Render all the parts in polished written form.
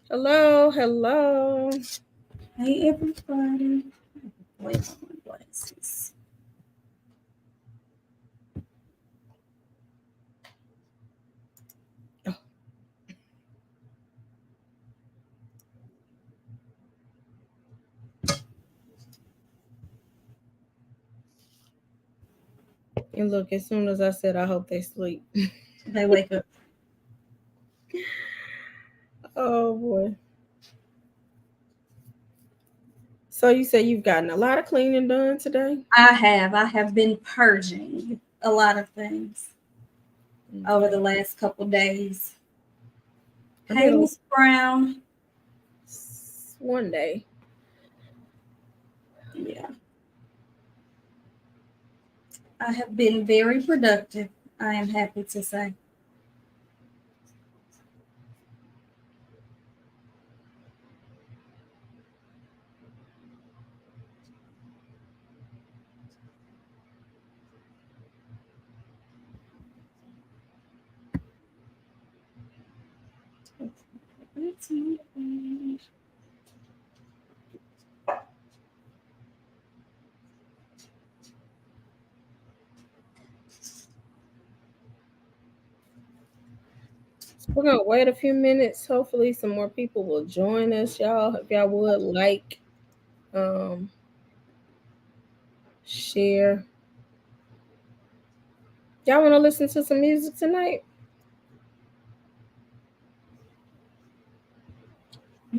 Hello, hello. Hey everybody. Wait on my glasses. And look, as soon as I said I hope they sleep. They wake up. Oh boy. So you say you've gotten a lot of cleaning done today? I have been purging a lot of things over the last couple days. I Hey did Miss Brown. one day. Yeah. I have been very productive, I am happy to say. We're gonna wait a few minutes. Hopefully some more people will join us, y'all. If y'all would um share. Y'all wanna listen to some music tonight?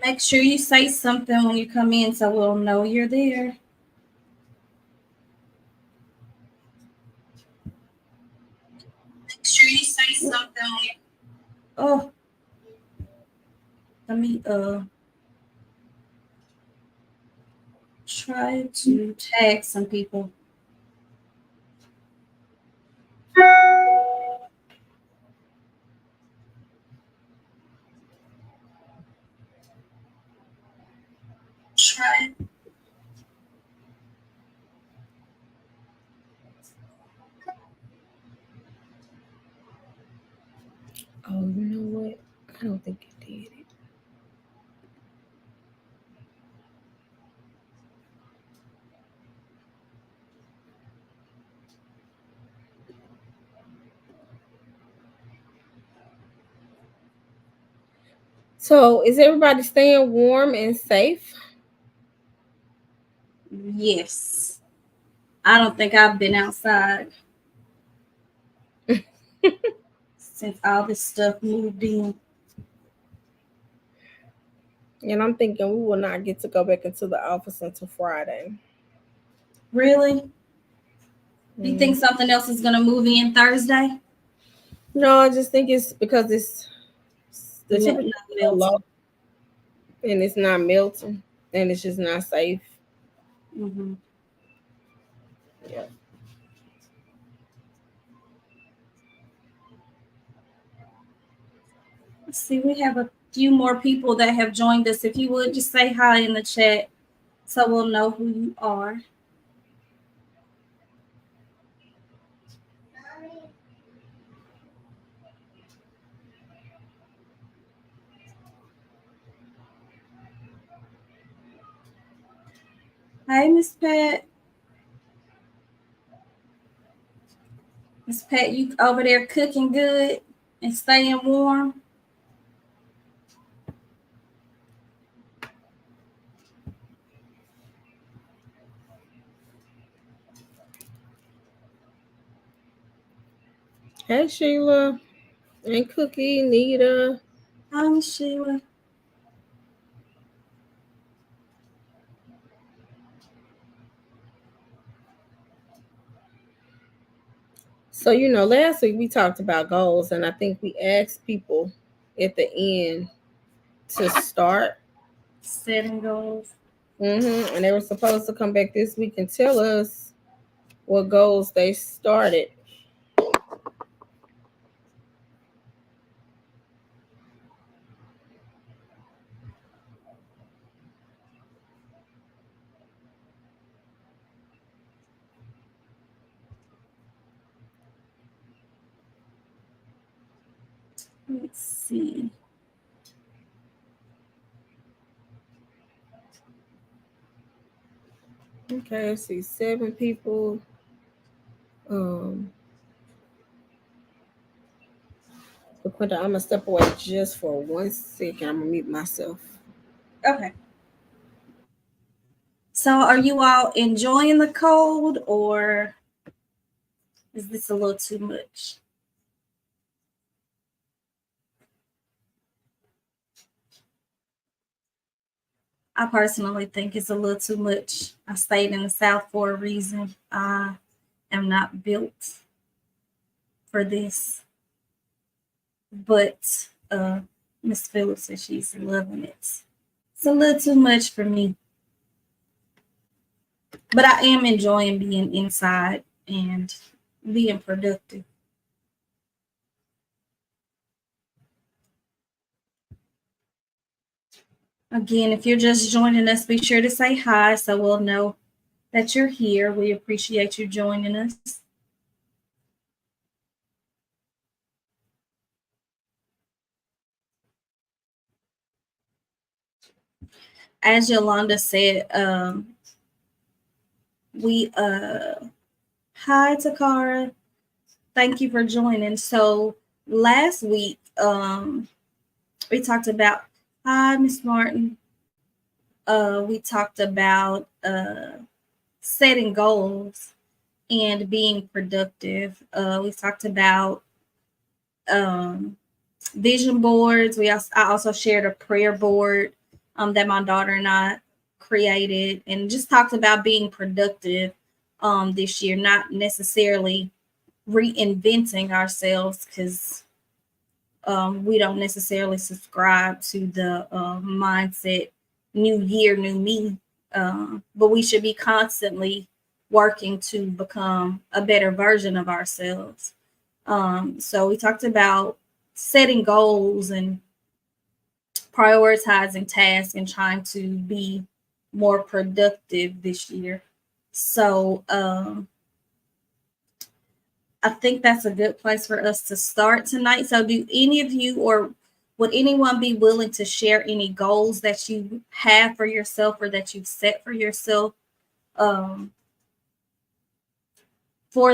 Make sure you say something when you come in so we'll know you're there. Make sure you say something when you Oh, let me try to tag some people. Try. Oh, you know what? I don't think it did it. So is everybody staying warm and safe? Yes. I don't think I've been outside since all this stuff moved in. And I'm thinking we will not get to go back into the office until Friday. Really? Do you Mm. think something else is gonna move in Thursday? No, I just think it's because the Not temperature is so melting. low and it's not melting and it's just not safe. Mm-hmm. Yeah. Let's see, we have a few more people that have joined us. If you would just say hi in the chat so we'll know who you are. Hey, Miss Pat. Miss Pat, you over there cooking good and staying warm? Hey Sheila and Cookie, Nita. Hi, Miss Sheila. So last week we talked about goals and I think we asked people at the end to start. Setting goals. And they were supposed to come back this week and tell us what goals they started. Let's see. Okay, I see 7 people. Um, LaQuinta, I'm gonna step away just for 1 second. I'm gonna mute myself. Okay. So are you all enjoying the cold, or is this a little too much? I personally think it's a little too much. I stayed in the South for a reason. I am not built for this. But Miss Phillips says she's loving it. It's a little too much for me. But I am enjoying being inside and being productive. Again, if you're just joining us, be sure to say hi so we'll know that you're here. We appreciate you joining us. As Yolanda said, we hi Takara. Thank you for joining. So last week, we talked about hi Miss Martin. We talked about setting goals and being productive. We talked about vision boards. I also shared a prayer board that my daughter and I created, and just talked about being productive this year, not necessarily reinventing ourselves, because we don't necessarily subscribe to the mindset new year, new me. But we should be constantly working to become a better version of ourselves. So we talked about setting goals and prioritizing tasks and trying to be more productive this year. So I think that's a good place for us to start tonight. So do any of you, or would anyone be willing to share any goals that you have for yourself or that you've set for yourself for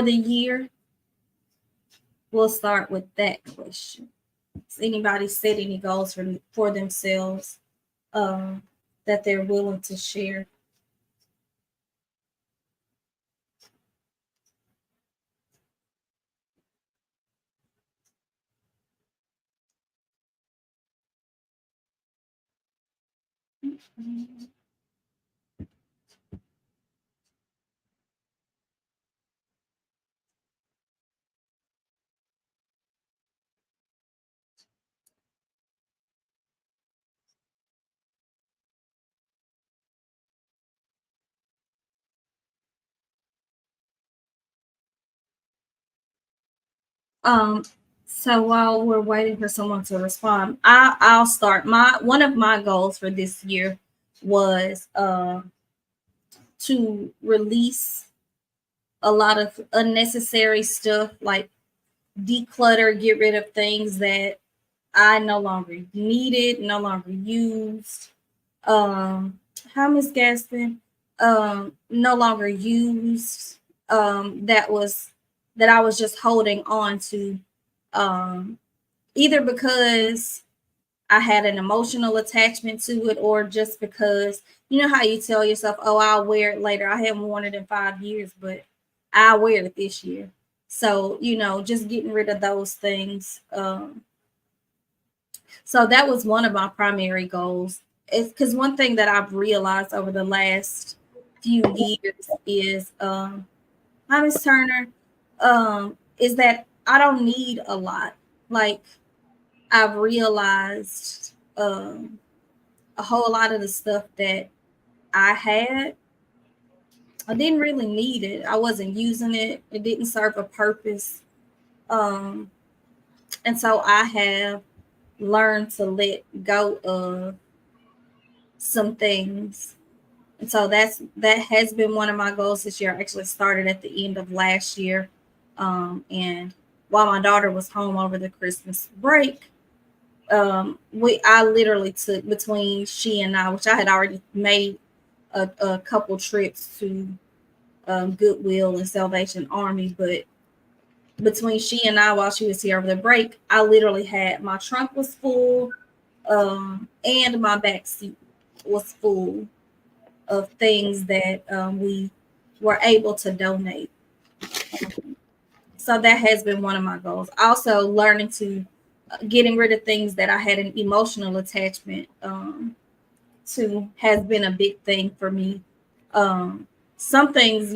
the year? We'll start with that question. Does anybody set any goals for themselves that they're willing to share? So while we're waiting for someone to respond, I'll start. One of my goals for this year was to release a lot of unnecessary stuff, like declutter, get rid of things that I no longer needed, no longer used. How Miss Gaston? No longer used. That I was just holding on to, either because I had an emotional attachment to it, or just because, you know how you tell yourself, oh, I'll wear it later. I haven't worn it in 5 years, but I'll wear it this year. So, just getting rid of those things. So that was one of my primary goals. It's because one thing that I've realized over the last few years is, hi, Miss Turner, is that I don't need a lot. Like, I've realized a whole lot of the stuff that I had, I didn't really need it. I wasn't using it. It didn't serve a purpose. And so I have learned to let go of some things. And so that has been one of my goals this year. I actually started at the end of last year. And while my daughter was home over the Christmas break, I literally took, between she and I, which I had already made a couple trips to Goodwill and Salvation Army. But between she and I, while she was here over the break, I literally had my trunk was full, and my back seat was full of things that we were able to donate. So that has been one of my goals. Also, learning to getting rid of things that I had an emotional attachment to has been a big thing for me. Some things,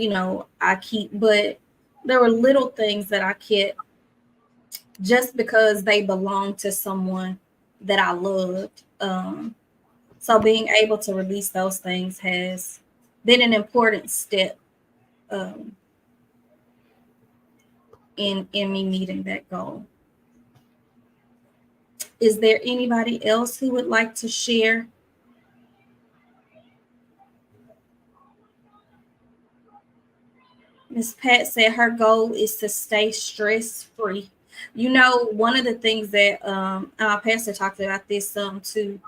I keep, but there were little things that I kept just because they belonged to someone that I loved. So being able to release those things has been an important step um, in me meeting that goal. Is there anybody else who would like to share? Miss Pat said her goal is to stay stress free. One of the things that our pastor talked about this too.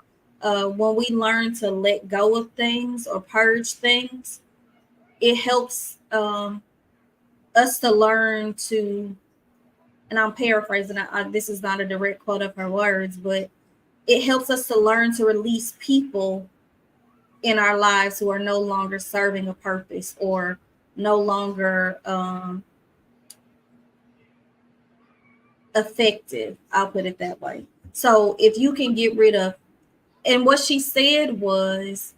When we learn to let go of things or purge things, it helps us to learn to. And I'm paraphrasing. This is not a direct quote of her words, but it helps us to learn to release people in our lives who are no longer serving a purpose or no longer effective. I'll put it that way. So if you can get rid of, and what she said was,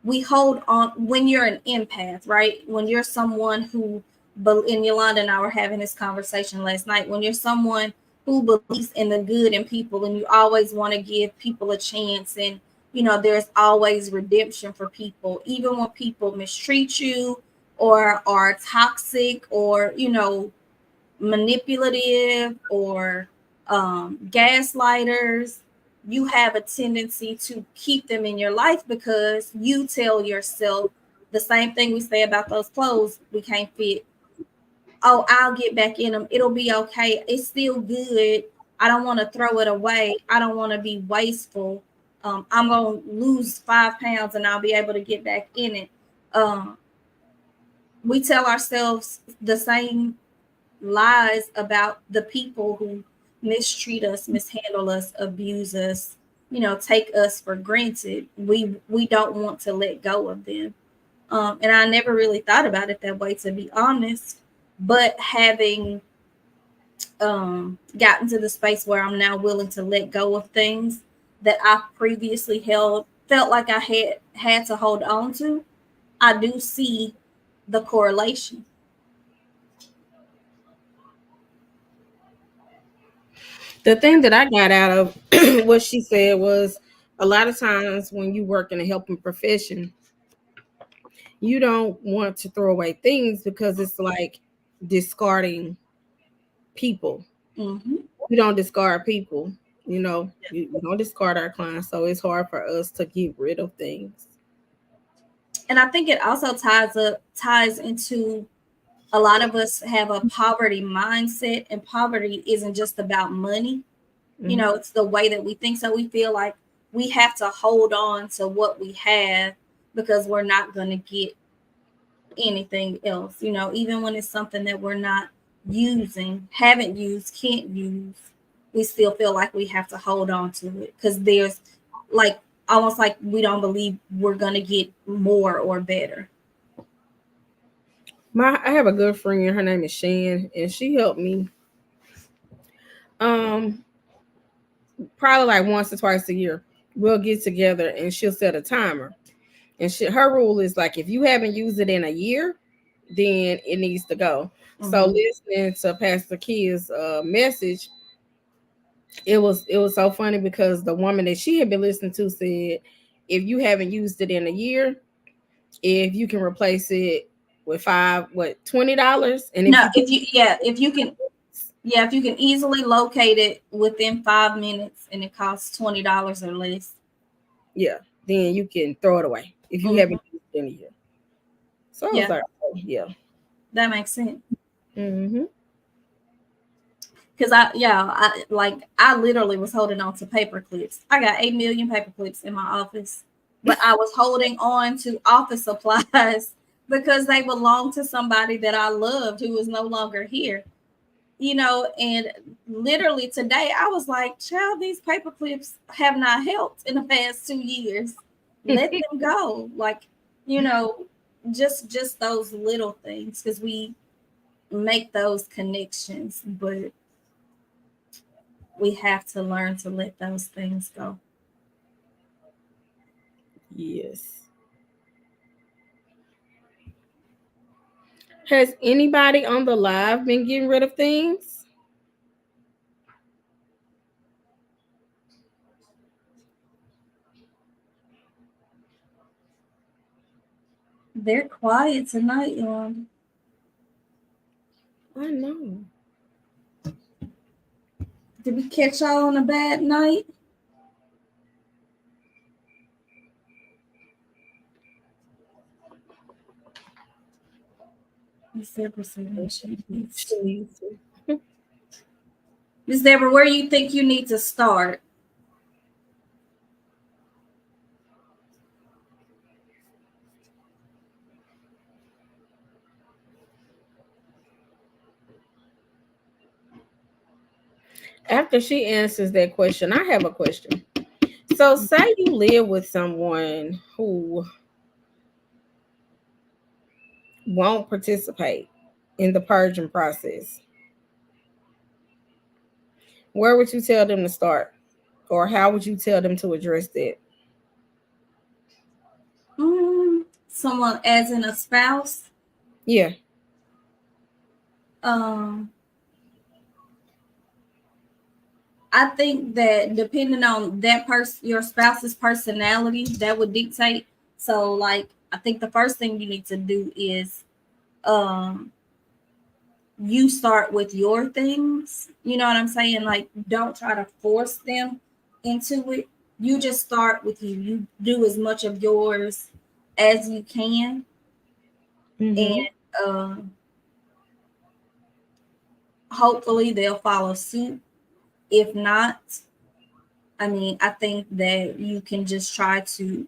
we hold on when you're an empath, right? When you're someone who, and Yolanda and I were having this conversation last night, when you're someone who believes in the good in people and you always want to give people a chance, and there's always redemption for people, even when people mistreat you or are toxic or manipulative or gaslighters. You have a tendency to keep them in your life because you tell yourself the same thing we say about those clothes we can't fit. Oh, I'll get back in them. It'll be okay. It's still good. I don't want to throw it away. I don't want to be wasteful. I'm going to lose 5 pounds and I'll be able to get back in it. We tell ourselves the same lies about the people who mistreat us, mishandle us, abuse us, take us for granted. We don't want to let go of them. And I never really thought about it that way, to be honest. But having gotten to the space where I'm now willing to let go of things that I previously felt like I had to hold on to, I do see the correlation. The thing that I got out of what she said was, a lot of times when you work in a helping profession, you don't want to throw away things because it's like discarding people. Mm-hmm. We don't discard people, we don't discard our clients, so it's hard for us to get rid of things. And I think it also ties into, a lot of us have a poverty mindset, and poverty isn't just about money. Mm-hmm. It's the way that we think. So we feel like we have to hold on to what we have because we're not going to get anything else, even when it's something that we're not using, haven't used, can't use, we still feel like we have to hold on to it because there's like almost like we don't believe we're going to get more or better. I have a good friend, her name is Shan, and she helped me probably like once or twice a year. We'll get together and she'll set a timer. And her rule is like, if you haven't used it in a year, then it needs to go. Mm-hmm. So listening to Pastor Kia's message, it was so funny because the woman that she had been listening to said, if you haven't used it in a year, if you can replace it with $20, and if you can easily locate it within 5 minutes and it costs $20 or less, then you can throw it away if you haven't used it in a year. So I was like, that makes sense. Mm-hmm. Because I literally was holding on to paper clips. I got 8 million paper clips in my office, but I was holding on to office supplies because they belong to somebody that I loved who is no longer here. And literally today I was like, child, these paper clips have not helped in the past 2 years. Let them go. Like, you know, just those little things, because we make those connections, but we have to learn to let those things go. Yes. Has anybody on the live been getting rid of things? They're quiet tonight, Yolanda. I know. Did we catch y'all on a bad night? Miss Deborah said she needs to. Miss Deborah, where do you think you need to start? After she answers that question, I have a question. So, say you live with someone who won't participate in the purging process. Where would you tell them to start? Or how would you tell them to address that? Someone as in a spouse? Yeah. I think that depending on that person, your spouse's personality, that would dictate. So, like, I think the first thing you need to do is you start with your things. You know what I'm saying? Like, don't try to force them into it. You just start with you. You do as much of yours as you can. And hopefully they'll follow suit. If not, I mean, I think that you can just try to,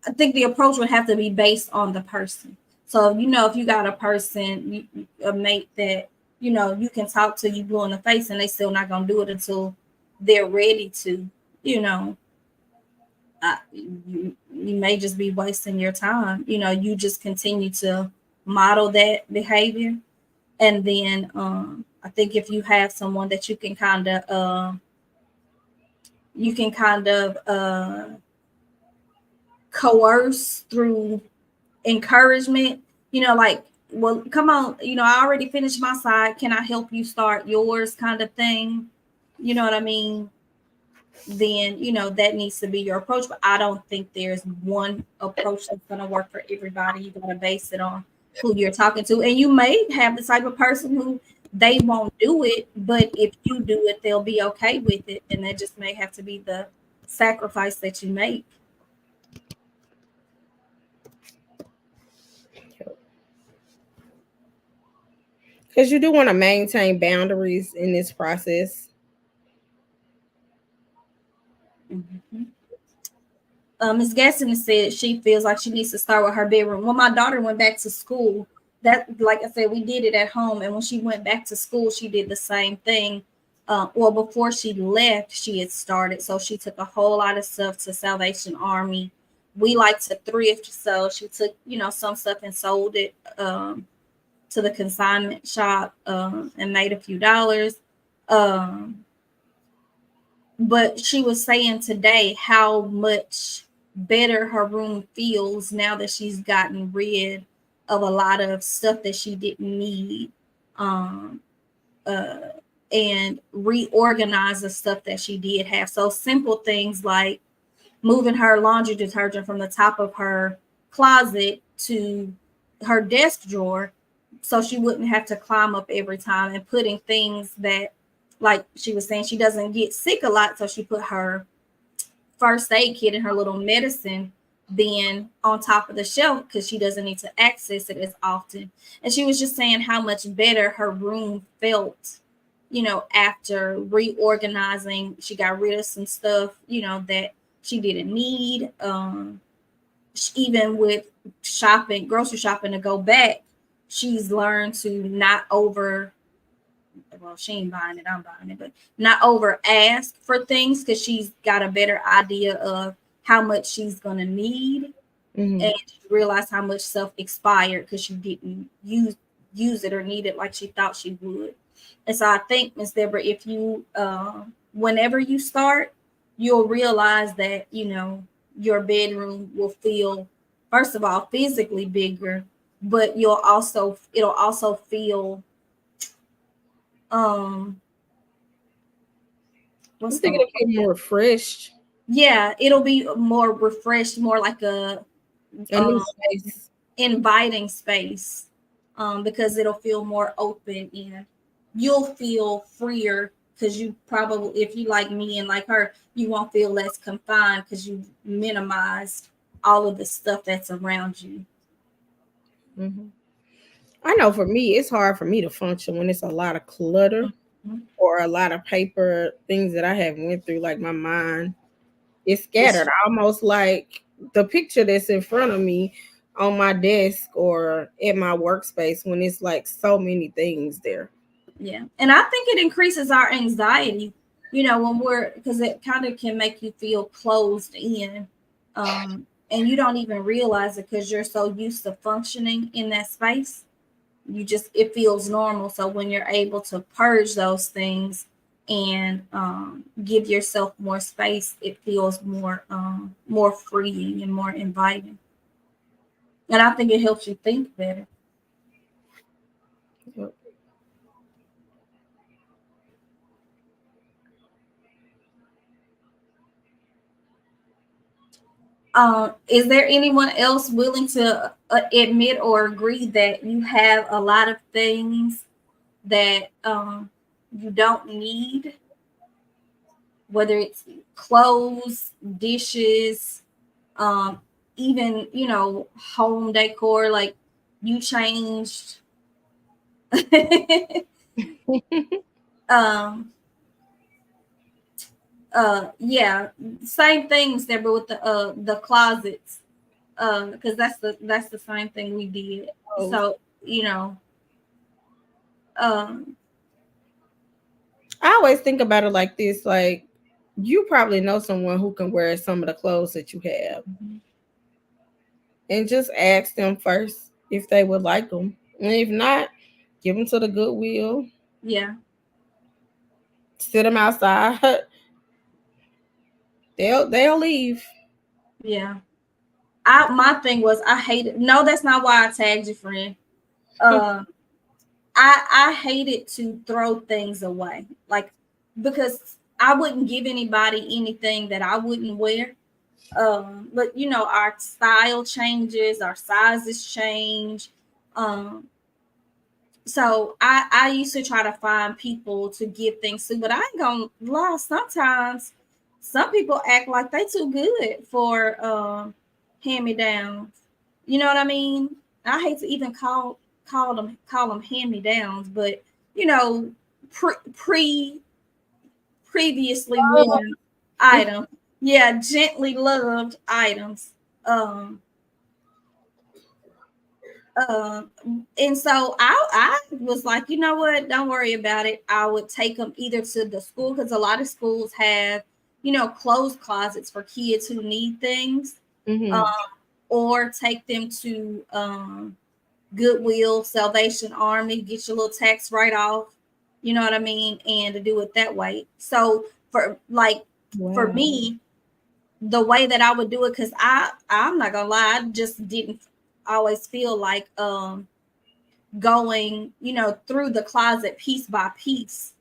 I think the approach would have to be based on the person. So, if you got a person, a mate that, you can talk to, you blue in the face, and they still not going to do it until they're ready to, you may just be wasting your time. You just continue to model that behavior. And then I think if you have someone that you can kind of coerce through encouragement, like, well, come on, I already finished my side, can I help you start yours, kind of thing. You know what I mean? Then that needs to be your approach. But I don't think there's one approach that's going to work for everybody. You're going to base it on who you're talking to, and you may have the type of person who they won't do it, but if you do it, they'll be okay with it, and that just may have to be the sacrifice that you make. Because you do want to maintain boundaries in this process. Ms. Gaston said she feels like she needs to start with her bedroom. When my daughter went back to school, that, like I said, we did it at home, and when she went back to school, she did the same thing. Well, before she left, she had started. So she took a whole lot of stuff to Salvation Army. We like to thrift, so she took, some stuff and sold it to the consignment shop and made a few dollars. But she was saying today how much better her room feels now that she's gotten rid of a lot of stuff that she didn't need, and reorganize the stuff that she did have. So simple things like moving her laundry detergent from the top of her closet to her desk drawer, so she wouldn't have to climb up every time, and putting things that, like she was saying, she doesn't get sick a lot, so she put her first aid kit and her little medicine bin on top of the shelf because she doesn't need to access it as often. And she was just saying how much better her room felt, after reorganizing. She got rid of some stuff, that she didn't need. even with shopping, grocery shopping, to go back, she's learned to not over, well, she ain't buying it, I'm buying it, but not over ask for things, because she's got a better idea of how much she's gonna need, and she realized how much stuff expired because she didn't use it or need it like she thought she would. And so I think, Miss Deborah, if you whenever you start, you'll realize that, you know, your bedroom will feel, first of all, physically bigger, but it'll also feel I think it'll feel more refreshed. Yeah, it'll be more refreshed, more like a new space. inviting space, because it'll feel more open, and you'll feel freer, because you probably, if you like me and like her, you won't feel less confined because you minimized all of the stuff that's around you. I know for me, it's hard for me to function when it's a lot of clutter or a lot of paper, things that I haven't went through. Like my mind is scattered, almost like the picture that's in front of me on my desk or at my workspace, when it's like so many things there. Yeah, and I think it increases our anxiety, you know, when we're, because it kind of can make you feel closed in, and you don't even realize it because you're so used to functioning in that space. It feels normal. So when you're able to purge those things and give yourself more space, it feels more freeing and more inviting. And I think it helps you think better. Yep. Is there anyone else willing to admit or agree that you have a lot of things that you don't need, whether it's clothes, dishes, even, you know, home decor, like you changed um yeah, same things there, but with the closets, because that's the same thing we did. So, you know, I always think about it like this, like you probably know someone who can wear some of the clothes that you have, and just ask them first if they would like them, and if not, give them to the Goodwill. Yeah, Sit them outside. They'll leave. yeah. My thing was, I hated, no, that's not why I tagged you, friend. I hated to throw things away, like, because I wouldn't give anybody anything that I wouldn't wear. But you know, our style changes, our sizes change. So I used to try to find people to give things to, but I ain't gonna lie, sometimes some people act like they too good for hand-me-downs. You know what I mean? I hate to even call them hand-me-downs, but you know, previously worn items. Yeah, gently loved items. Um and so I was like, you know what, don't worry about it. I would take them either to the school, because a lot of schools have, you know, clothes closets for kids who need things, or take them to Goodwill, Salvation Army, get your little tax write off, you know what I mean, and to do it that way. So for me, the way that I would do it, because I'm not gonna lie, I just didn't always feel like going, you know, through the closet piece by piece,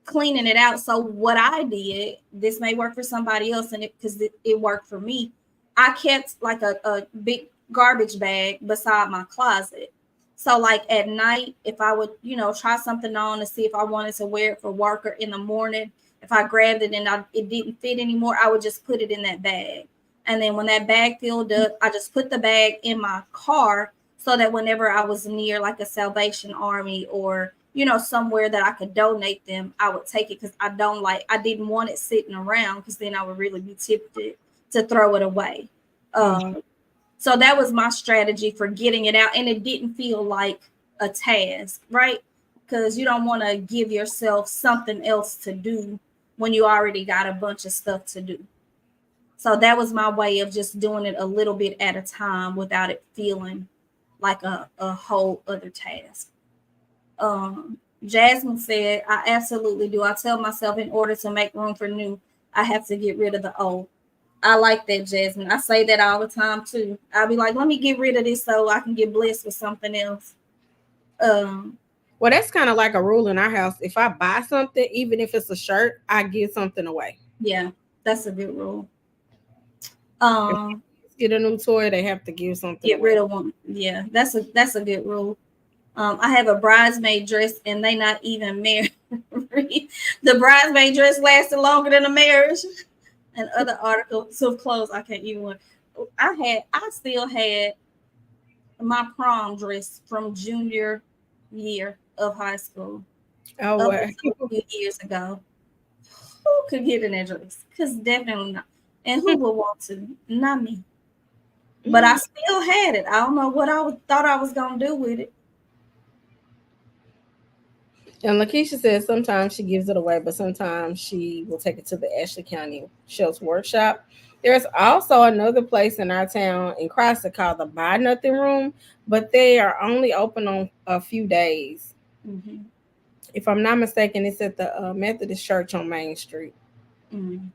cleaning it out. So what I did, this may work for somebody else, and it worked for me. I kept like a big garbage bag beside my closet. So like at night, if I would, you know, try something on to see if I wanted to wear it for work, or in the morning, if I grabbed it and it didn't fit anymore, I would just put it in that bag. And then when that bag filled up, I just put the bag in my car, so that whenever I was near like a Salvation Army, or, you know, somewhere that I could donate them, I would take it, because I didn't want it sitting around, because then I would really be tempted to throw it away. So that was my strategy for getting it out, and it didn't feel like a task, right? Because you don't want to give yourself something else to do when you already got a bunch of stuff to do. So that was my way of just doing it a little bit at a time without it feeling like a whole other task. Jasmine said, I absolutely do. I tell myself in order to make room for new, I have to get rid of the old. I like that, Jasmine. I say that all the time too. I'll be like, let me get rid of this so I can get blessed with something else. Um, Well, that's kind of like a rule in our house. If I buy something, even if it's a shirt, I give something away. yeah, that's a good rule. If Um, kids get a new toy, they have to give something get rid away. of one. Yeah, that's a good rule. I have a bridesmaid dress and they not even married. The bridesmaid dress lasted longer than the marriage. And other articles of clothes I can't even. I still had my prom dress from junior year of high school Oh, up well. until a few years ago. Who could get in that dress? Because definitely not. And who would want to? Not me. But I still had it. I don't know what thought I was gonna do with it. And Lakeisha says sometimes she gives it away, but sometimes she will take it to the Ashley County Shelter Workshop. There's also another place in our town in Crossett called the Buy Nothing Room, but they are only open on a few days. Mm-hmm. If I'm not mistaken, it's at the Methodist Church on Main Street. Mm-hmm.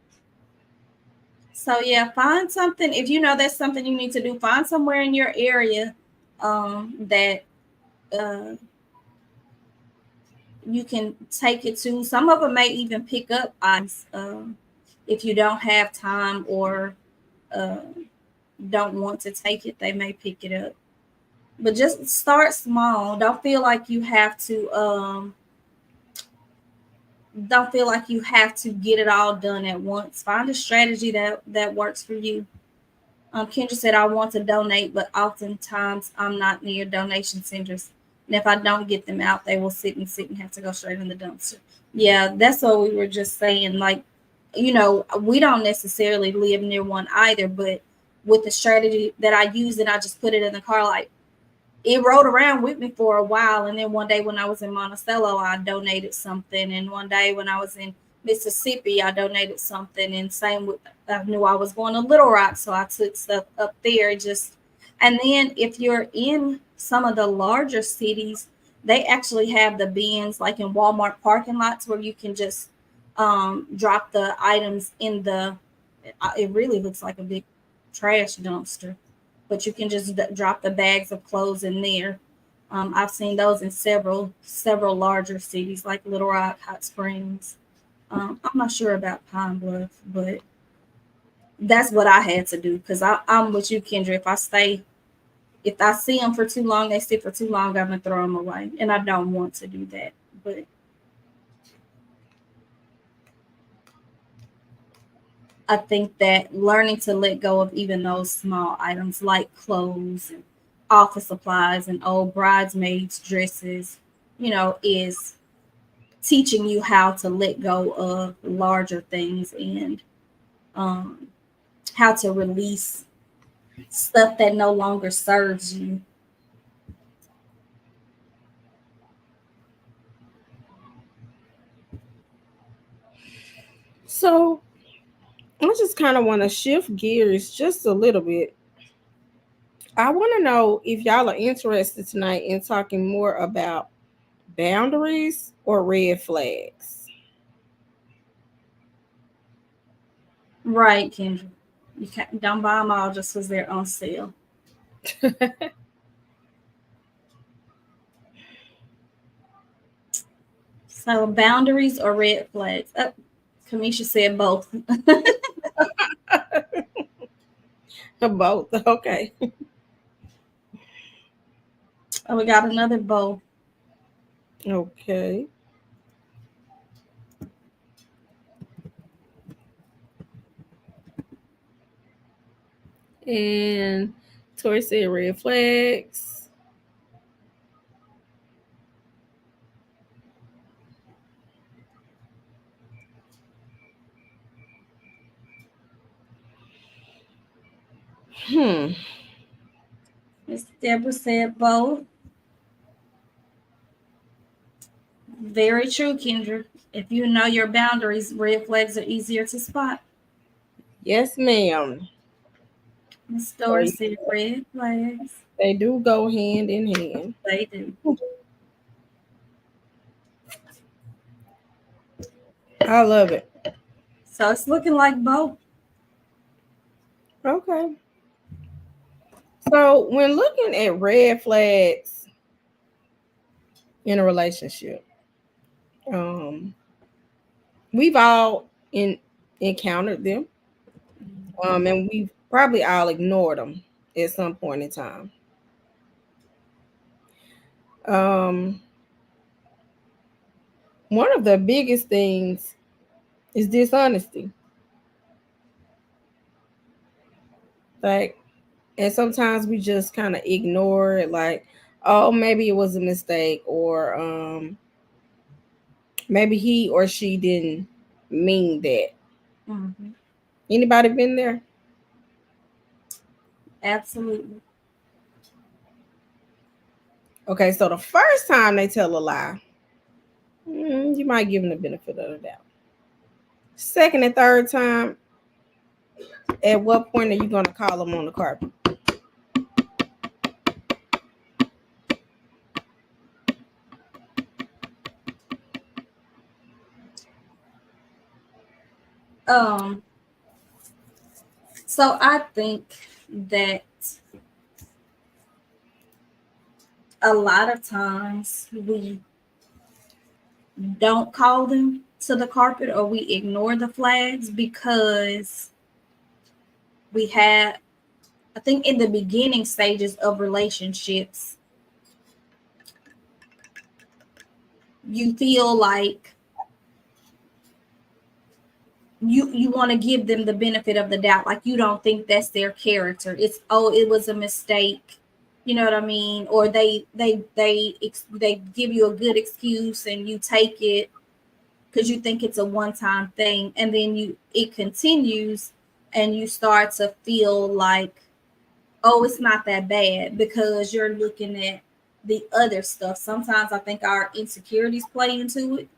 So yeah, find something. If you know that's something you need to do, find somewhere in your area that uh, you can take it to. Some of them may even pick up items if you don't have time or uh, don't want to take it. They may pick it up, but just start small. Don't feel like you have to get it all done at once. Find a strategy that works for you. Kendra said, I want to donate, but oftentimes I'm not near donation centers. And if I don't get them out, they will sit and have to go straight in the dumpster. Yeah, that's what we were just saying. Like, we don't necessarily live near one either, but with the strategy that I use, and I just put it in the car, like it rode around with me for a while. And then one day when I was in Monticello, I donated something. And one day when I was in Mississippi, I donated something. And same with, I knew I was going to Little Rock, so I took stuff up there. And then if you're in some of the larger cities, they actually have the bins like in Walmart parking lots where you can just drop the items in it really looks like a big trash dumpster, but you can just drop the bags of clothes in there. I've seen those in several larger cities like Little Rock, Hot Springs. I'm not sure about Pine Bluff, but that's what I had to do because I'm with you, Kendra. If I see them for too long, they sit for too long, I'm gonna throw them away, and I don't want to do that. But I think that learning to let go of even those small items like clothes and office supplies and old bridesmaids' dresses, is teaching you how to let go of larger things and um, how to release stuff that no longer serves you. So I just kind of want to shift gears just a little bit. I want to know if y'all are interested tonight in talking more about boundaries or red flags. Right, Kendra. You can't don't buy them all just because they're on sale. So boundaries or red flags. Kamisha said both. Both. Okay. Oh, we got another bow. Okay. And Tori said red flags. Hmm. Miss Deborah said both. Very true, Kendra. If you know your boundaries, red flags are easier to spot. Yes, ma'am. Miss Doris said red flags. They do go hand in hand. They do. I love it. So it's looking like both. Okay. So when looking at red flags in a relationship, we've all encountered them, and we've probably all ignored them at some point in time. Um, one of the biggest things is dishonesty. Like, and sometimes we just kind of ignore it, like, oh, maybe it was a mistake, or maybe he or she didn't mean that. Mm-hmm. Anybody been there? Absolutely. Okay, so the first time they tell a lie, you might give them the benefit of the doubt. Second and third time, at what point are you going to call them on the carpet? So I think that a lot of times we don't call them to the carpet or we ignore the flags because we have, I think in the beginning stages of relationships, you feel like you want to give them the benefit of the doubt, like you don't think that's their character. It's, oh, it was a mistake, you know what I mean? Or they give you a good excuse and you take it because you think it's a one-time thing, and then it continues and you start to feel like, oh, it's not that bad because you're looking at the other stuff. Sometimes I think our insecurities play into it,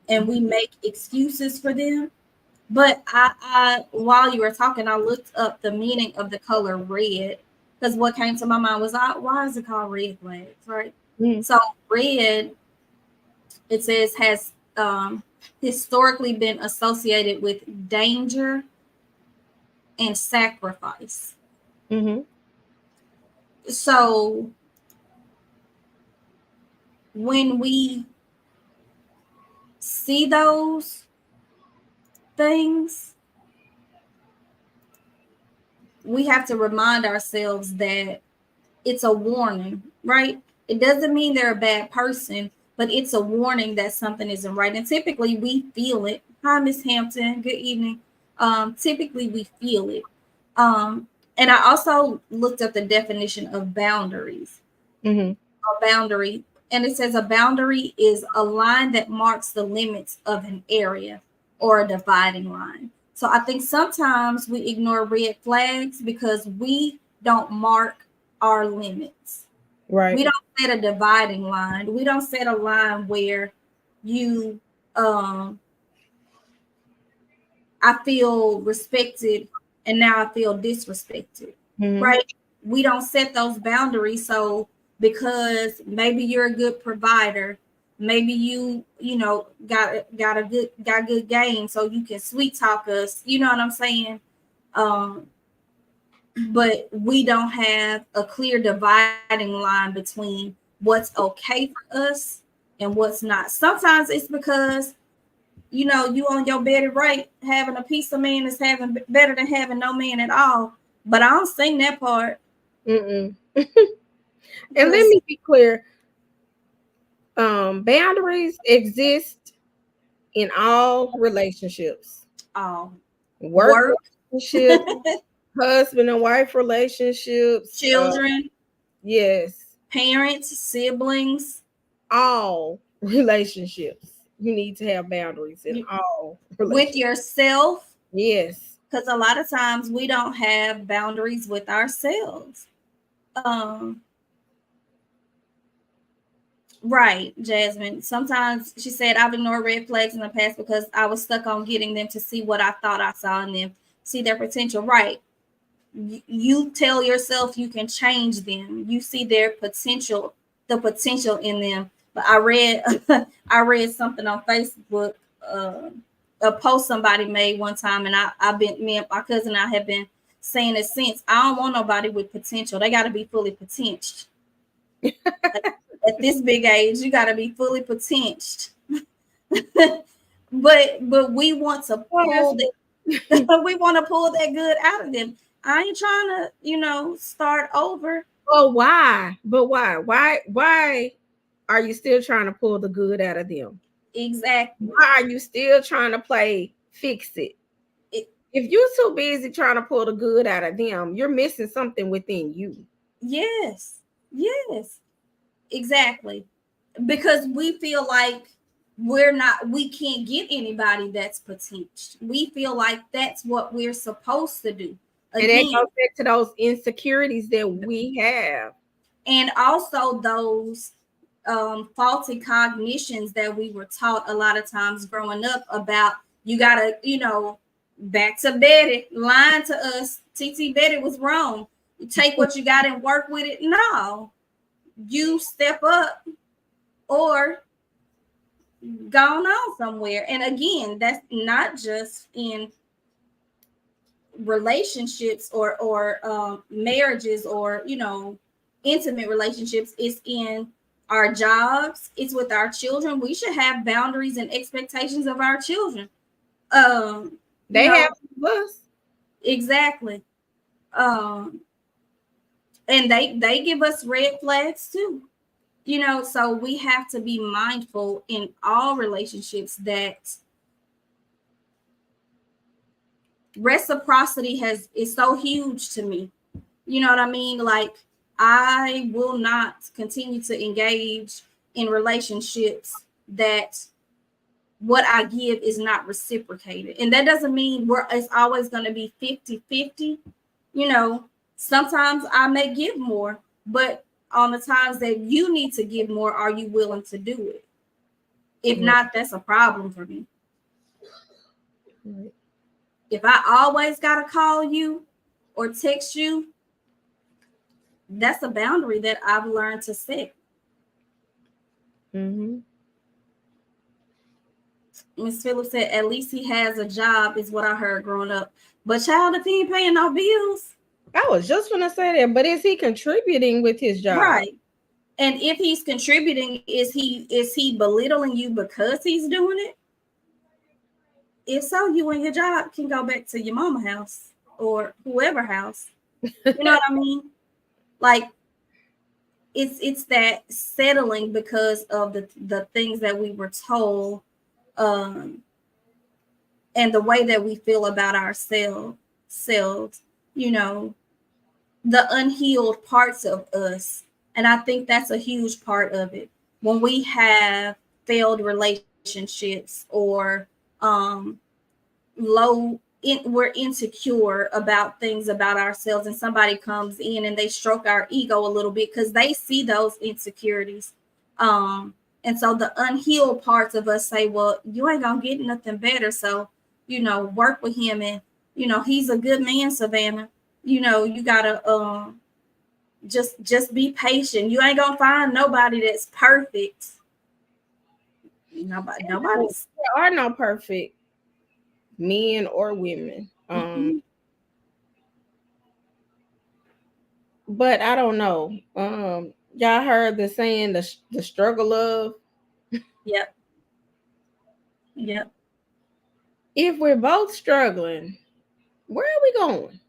and we make excuses for them. But I while you were talking, I looked up the meaning of the color red, because what came to my mind was, why is it called red flags, right? So red, it says, has historically been associated with danger and sacrifice. Mm-hmm. So when we see those things, we have to remind ourselves that it's a warning, right? It doesn't mean they're a bad person, but it's a warning that something isn't right. And typically we feel it. Hi, Miss Hampton. Good evening. Typically we feel it. And I also looked up the definition of boundaries. Mm-hmm. A boundary, and it says a boundary is a line that marks the limits of an area or a dividing line. So I think sometimes we ignore red flags because we don't mark our limits. Right. We don't set a dividing line. We don't set a line where you I feel respected and now I feel disrespected. Mm-hmm. Right? We don't set those boundaries. So because maybe you're a good provider, maybe you know got good game, so you can sweet talk us, you know what I'm saying? But we don't have a clear dividing line between what's okay for us and what's not. Sometimes it's because you on your bed right, having a piece of man is having better than having no man at all. But I don't sing that part. And let me be clear. Boundaries exist in all relationships. Work relationships, husband and wife relationships, children, yes, parents, siblings, all relationships. You need to have boundaries in all relationships. With yourself. Yes. because a lot of times we don't have boundaries with ourselves. Right, Jasmine. Sometimes she said, I've ignored red flags in the past because I was stuck on getting them to see what I thought I saw in them, see their potential. Right. You tell yourself you can change them. You see their potential, the potential in them. But I read I read something on Facebook, a post somebody made one time, and I've been, me and my cousin, I have been saying it since. I don't want nobody with potential. They got to be fully potential. At this big age, you got to be fully potential. but we want to pull that we want to pull that good out of them. I ain't trying to, start over. Oh, why? But why? Why are you still trying to pull the good out of them? Exactly. Why are you still trying to play fix it? If you're so busy trying to pull the good out of them, you're missing something within you. Yes. Exactly. Because we feel like we can't get anybody that's potential. We feel like that's what we're supposed to do. Again, and that goes back to those insecurities that we have. And also those faulty cognitions that we were taught a lot of times growing up about, you gotta, back to Betty lying to us. TT Betty was wrong. You take what you got and work with it. No, you step up or gone on somewhere. And again, that's not just in relationships or marriages or intimate relationships. It's in our jobs. It's with our children. We should have boundaries and expectations of our children. They have us. Exactly. And they give us red flags too. So we have to be mindful in all relationships that reciprocity is so huge to me. You know what I mean? Like, I will not continue to engage in relationships that what I give is not reciprocated. And that doesn't mean it's always going to be 50-50. Sometimes I may give more, but on the times that you need to give more, are you willing to do it? If not, that's a problem for me. If I always got to call you or text you, that's a boundary that I've learned to set. Miss Phillips said, at least he has a job, is what I heard growing up. But child, if he ain't paying no bills. I was just going to say that, but is he contributing with his job? Right. And if he's contributing, is he belittling you because he's doing it? If so, you and your job can go back to your mama house or whoever house. You know what I mean? Like, it's that settling because of the things that we were told, and the way that we feel about ourselves, the unhealed parts of us. And I think that's a huge part of it. When we have failed relationships or we're insecure about things about ourselves, and somebody comes in and they stroke our ego a little bit because they see those insecurities. And so the unhealed parts of us say, well, you ain't gonna get nothing better. So, work with him, and he's a good man, Savannah. You gotta just be patient. You ain't gonna find nobody that's perfect. Nobody's. There are no perfect men or women. But I don't know. Y'all heard the saying, the struggle of. Yep. If we're both struggling, where are we going?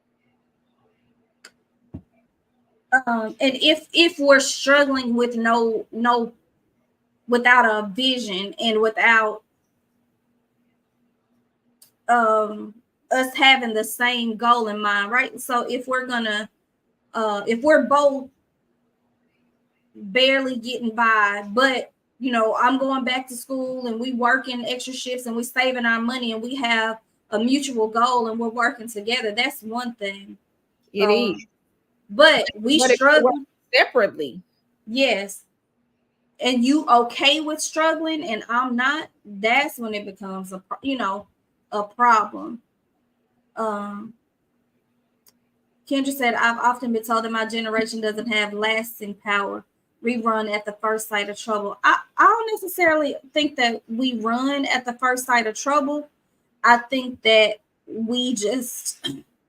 And if we're struggling with without a vision and without us having the same goal in mind, right? So if we're both barely getting by, but I'm going back to school and we working extra shifts and we saving our money and we have a mutual goal and we're working together, that's one thing. It is. But we But if you work struggle separately. yes, and you okay with struggling and I'm not, that's when it becomes a problem. um Kendra said, I've often been told that my generation doesn't have lasting power. We run at the first sight of trouble. I don't necessarily think that we run at the first sight of trouble. I think that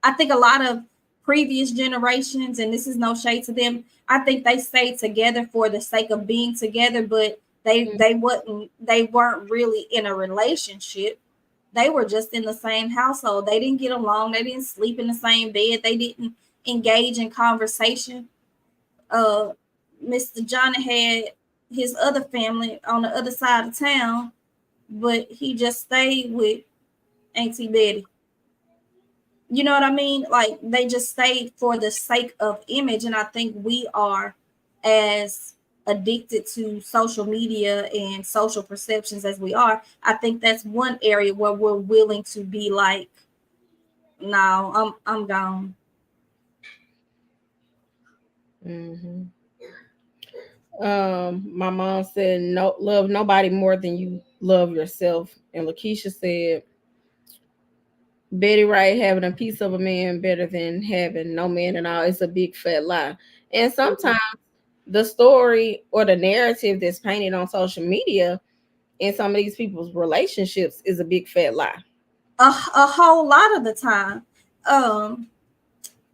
I think a lot of previous generations, and this is no shade to them, I think they stayed together for the sake of being together, but they weren't really in a relationship. They were just in the same household. They didn't get along. They didn't sleep in the same bed. They didn't engage in conversation. Uh, Mr. Johnny had his other family on the other side of town, but he just stayed with Auntie Betty. You know what I mean? Like they just stayed for the sake of image. And I think we are as addicted to social media and social perceptions as we are. I think that's one area where we're willing to be like, no, I'm gone. Mm-hmm. My mom said, "No, love nobody more than you love yourself." And Lakeisha said, "Betty Wright, having a piece of a man better than having no man at all. It's a big fat lie." And sometimes the story or the narrative that's painted on social media in some of these people's relationships is a big fat lie. A whole lot of the time. Um,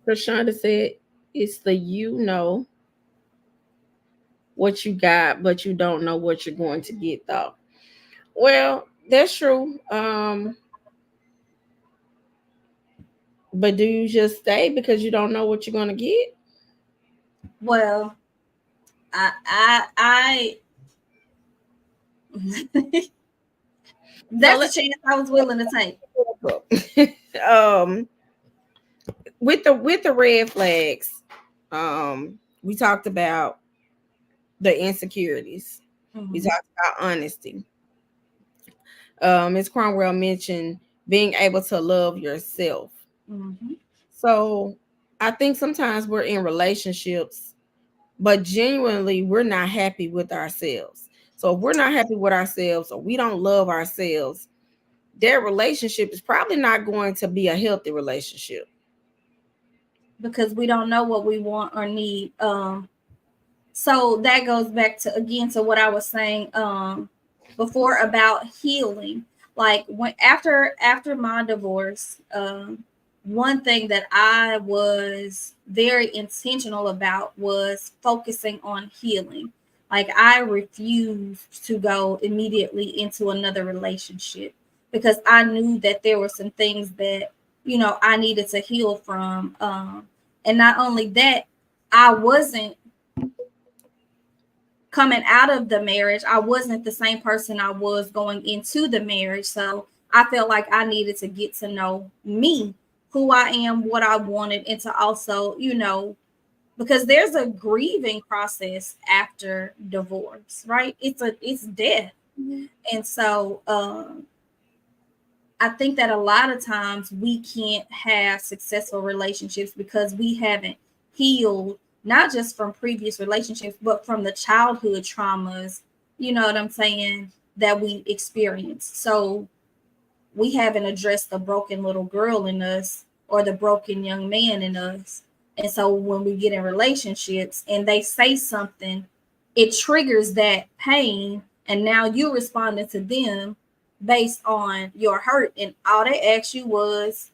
Rashonda said, "It's the you know what you got, but you don't know what you're going to get, though." Well, that's true. But do you just stay because you don't know what you're going to get? well, I So that's a chance I was willing to take. um, with the red flags, we talked about the insecurities. We Mhm. talked about honesty. Ms. Cromwell mentioned being able to love yourself. Mhm. So I think sometimes we're in relationships, but genuinely we're not happy with ourselves. So if we're not happy with ourselves or we don't love ourselves, their relationship is probably not going to be a healthy relationship. Because we don't know what we want or need. So that goes back to again to what I was saying before about healing. Like when after my divorce, one thing that I was very intentional about was focusing on healing. Like I refused to go immediately into another relationship because I knew that there were some things that I needed to heal from. And not only that, I wasn't coming out of the marriage, I wasn't the same person I was going into the marriage. So I felt like I needed to get to know me, who I am, what I wanted, and to also, because there's a grieving process after divorce, right? It's death. And so I think that a lot of times we can't have successful relationships because we haven't healed, not just from previous relationships, but from the childhood traumas, you know what I'm saying, that we experienced. So we haven't addressed the broken little girl in us or the broken young man in us. And so when we get in relationships and they say something, it triggers that pain. And now you're responding to them based on your hurt. And all they asked you was,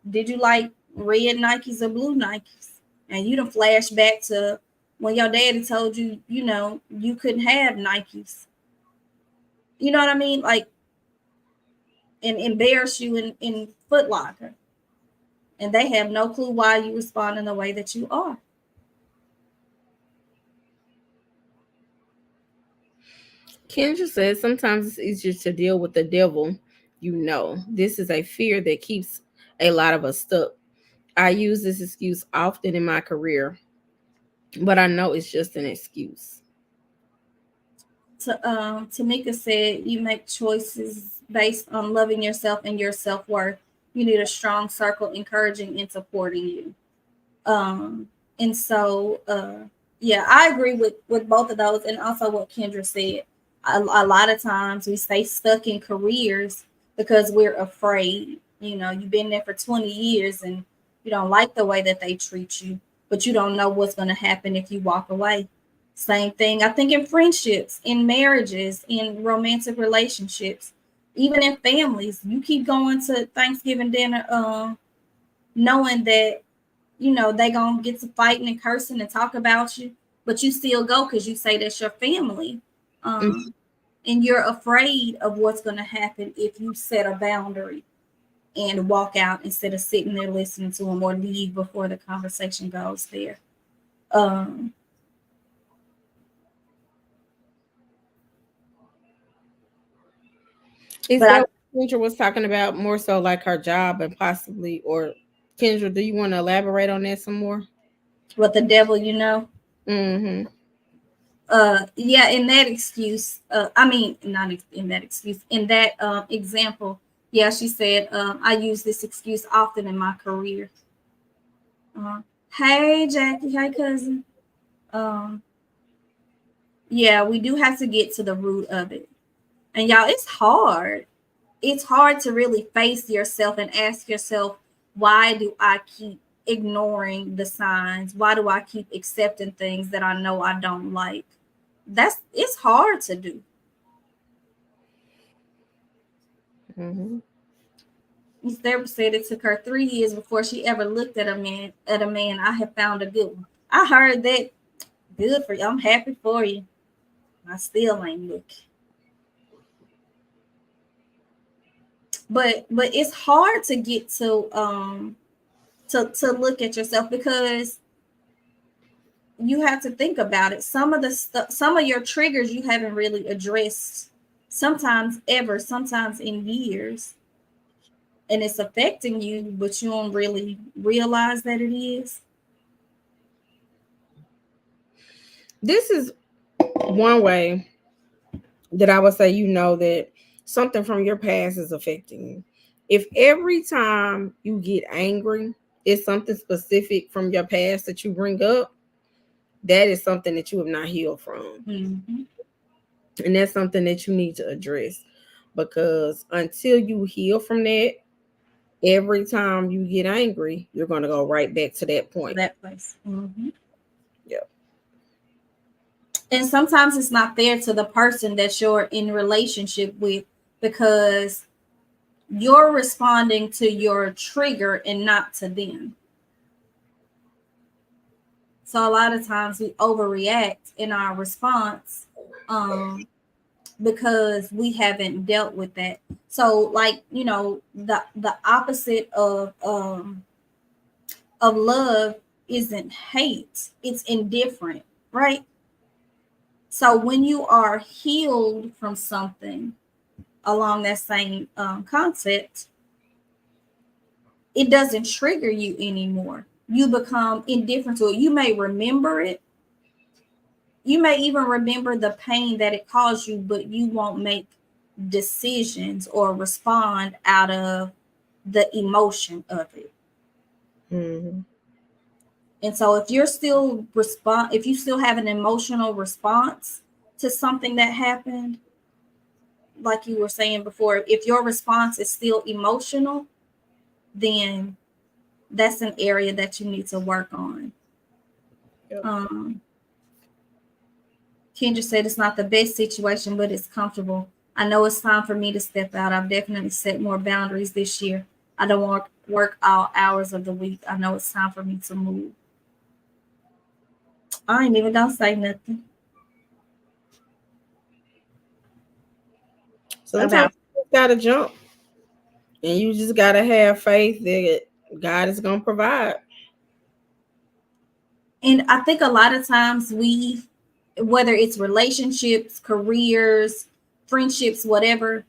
did you like red Nikes or blue Nikes? And you done flash back to when your daddy told you, you couldn't have Nikes. You know what I mean? Like, and embarrass you in Foot Locker. And they have no clue why you respond in the way that you are. Kendra says sometimes it's easier to deal with the devil. This is a fear that keeps a lot of us stuck. I use this excuse often in my career, but I know it's just an excuse. Tamika said, you make choices based on loving yourself and your self-worth. You need a strong circle encouraging and supporting you. And so yeah, I agree with both of those, and also what Kendra said. A lot of times we stay stuck in careers because we're afraid. You know, you've been there for 20 years and you don't like the way that they treat you, but you don't know what's going to happen if you walk away. Same thing, I think, in friendships, in marriages, in romantic relationships, even in families. You keep going to Thanksgiving dinner, knowing that they gonna get to fighting and cursing and talk about you, but you still go because you say that's your family. Mhm. And you're afraid of what's going to happen if you set a boundary and walk out instead of sitting there listening to them, or leave before the conversation goes there. Is But that what Kendra was talking about, more so like her job and possibly, or Kendra, do you want to elaborate on that some more? what the devil, Mm-hmm. yeah, in that excuse, I mean, not in that excuse, in that example, yeah, she said, I use this excuse often in my career. uh, hey Jackie, hey cousin. um yeah, we do have to get to the root of it. And y'all, it's hard to really face yourself and ask yourself, why do I keep ignoring the signs? Why do I keep accepting things that I know I don't like? It's hard to do. Mm-hmm. Miss Deborah said it took her 3 years before she ever looked at a man. I have found a good one. I heard that. Good for you. I'm happy for you. I still ain't looking. But it's hard to get to look at yourself, because you have to think about it. Some of your triggers you haven't really addressed, sometimes ever, sometimes in years, and it's affecting you, but you don't really realize that it is. This is one way that I would say, that something from your past is affecting you. If every time you get angry, it's something specific from your past that you bring up, that is something that you have not healed from. Mm-hmm. And that's something that you need to address, because until you heal from that, every time you get angry, you're going to go right back to that point. That place. Mm-hmm. Yep. And sometimes it's not fair to the person that you're in relationship with, because you're responding to your trigger and not to them. So a lot of times we overreact in our response, because we haven't dealt with that. So, like, the opposite of love isn't hate, it's indifferent, right? So when you are healed from something along that same concept, it doesn't trigger you anymore. You become indifferent to it. You may remember it. You may even remember the pain that it caused you, but you won't make decisions or respond out of the emotion of it. Mm-hmm. And so if if you still have an emotional response to something that happened, like you were saying before, if your response is still emotional, then that's an area that you need to work on. Yep. Kendra said it's not the best situation, but it's comfortable. I know it's time for me to step out. I've definitely set more boundaries this year. I don't want to work all hours of the week. I know it's time for me to move. I ain't even gonna say nothing Sometimes about. you got to jump, and you just got to have faith that God is going to provide. And I think a lot of times whether it's relationships, careers, friendships, whatever,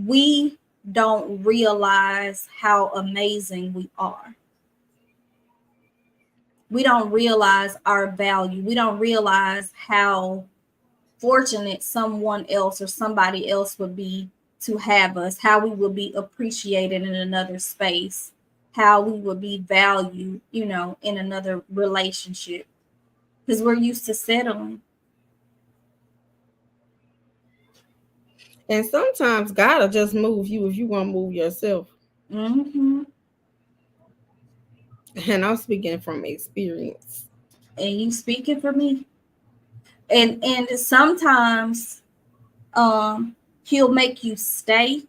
we don't realize how amazing we are. We don't realize our value. We don't realize how fortunate someone else or somebody else would be to have us, how we will be appreciated in another space, how we will be valued, in another relationship, because we're used to settling. And sometimes God will just move you if you want to move yourself. Mm-hmm. And I'm speaking from experience. And you speaking for me. And sometimes he'll make you stay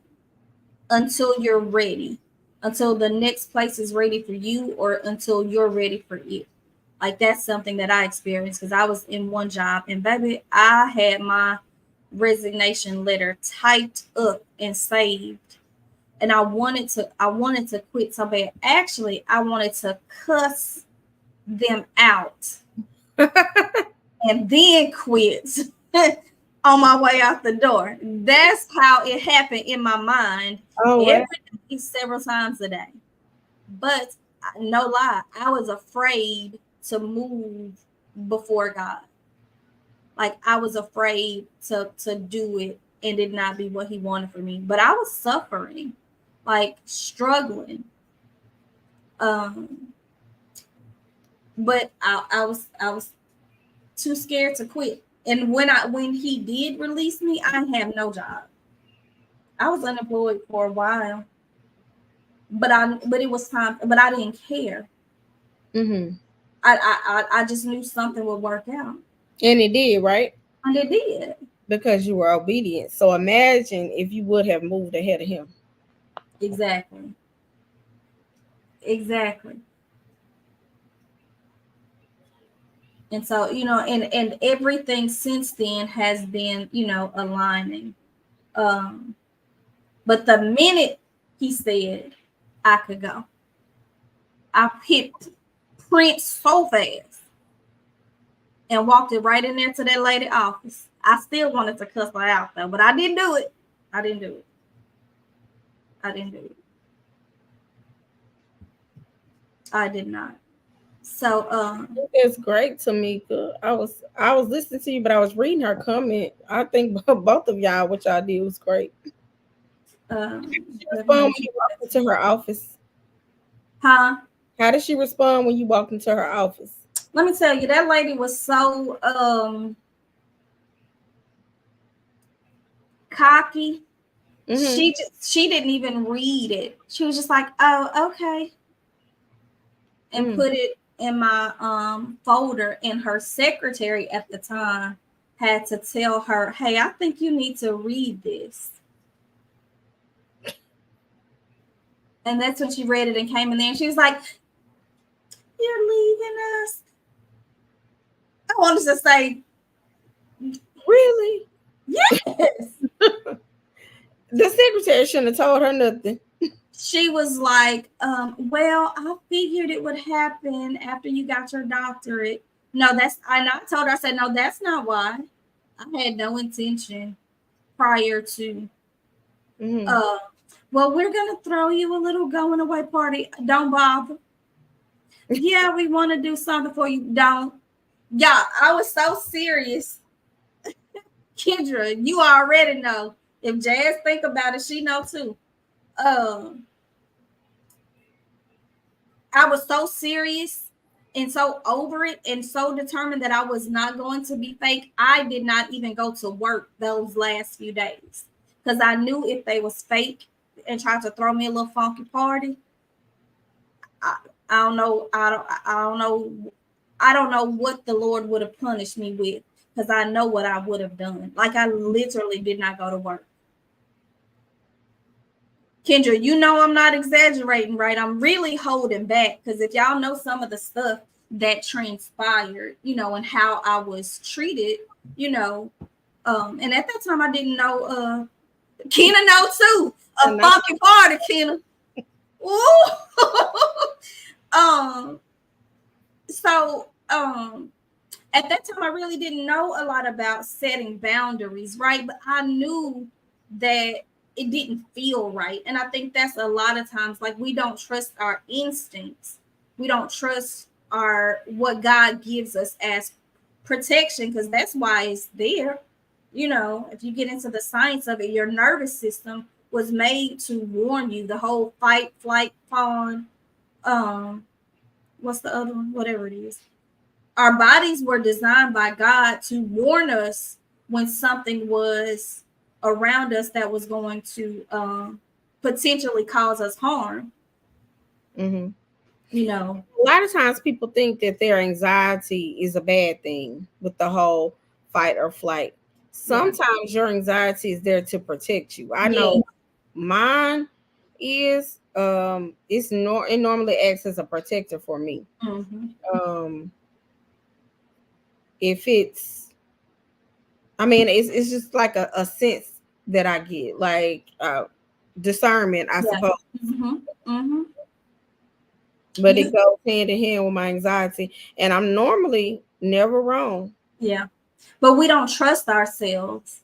until you're ready, until the next place is ready for you, or until you're ready for it. Like, that's something that I experienced, because I was in one job, and baby, I had my resignation letter typed up and saved, and I wanted to quit so bad. Actually, I wanted to cuss them out and then quit on my way out the door. That's how it happened in my mind, Oh, every wow. day, several times a day. But no lie, I was afraid to move before God. Like, I was afraid to do it and it not be what he wanted for me. But I was suffering, like struggling. Um, but I was too scared to quit. And when he did release me, I have no job. I was unemployed for a while, but it was time. But I didn't care. Mm-hmm. I just knew something would work out, And it did, right? and it did. Because you were obedient. So imagine if you would have moved ahead of him. Exactly. Exactly. And so, and everything since then has been, aligning. Um, but the minute he said I could go, I picked print so fast and walked it right in there to that lady office. I still wanted to cuss her out though, but I didn't do it. I didn't do it. I didn't do it. I did not. So It's great, Tamika. I was listening to you, but I was reading her comment. I think both of y'all, what y'all did was great. She let me respond when make sure. you walked into her office. Huh? How did she respond when you walked into her office? Let me tell you, that lady was so cocky. Mm-hmm. She didn't even read it. She was just like, "Oh, okay," and Mm. put it in my folder. And her secretary at the time had to tell her, "Hey, I think you need to read this." And that's when she read it and came in there, and she was like, "You're leaving us." I wanted to say, Really? yes. The secretary shouldn't have told her nothing. She was like, well, I figured it would happen after you got your doctorate. No, and I told her, I said, no, that's not why. I had no intention prior to, Mm-hmm. uh, well, we're going to throw you a little going away party. Don't bother. Yeah, we want to do something for you. Don't. Yeah, I was so serious. Kendra, you already know. If Jazz think about it, she know too. Um, I was so serious and so over it and so determined that I was not going to be fake. I did not even go to work those last few days because I knew if they was fake and tried to throw me a little funky party, I, I don't know. I don't know. I don't know what the Lord would have punished me with, because I know what I would have done. Like, I literally did not go to work. Kendra, you know I'm not exaggerating, right? I'm really holding back, because if y'all know some of the stuff that transpired, and how I was treated, and at that time I didn't know, Keena know too, a funky party, Keena. Ooh. So at that time I really didn't know a lot about setting boundaries, right? But I knew that it didn't feel right. And I think that's a lot of times, like, we don't trust our instincts. We don't trust what God gives us as protection, because that's why it's there. if you get into the science of it, your nervous system was made to warn you. The whole fight, flight, fawn, what's the other one? Whatever it is. Our bodies were designed by God to warn us when something was around us that was going to potentially cause us harm. Mm-hmm. A lot of times people think that their anxiety is a bad thing with the whole fight or flight. Sometimes your anxiety is there to protect you. I know mine is it normally acts as a protector for me. Mm-hmm. If it's just like a sense that I get, like discernment, I suppose. Mm-hmm. Mm-hmm. But it goes hand in hand with my anxiety, and I'm normally never wrong. Yeah, but we don't trust ourselves.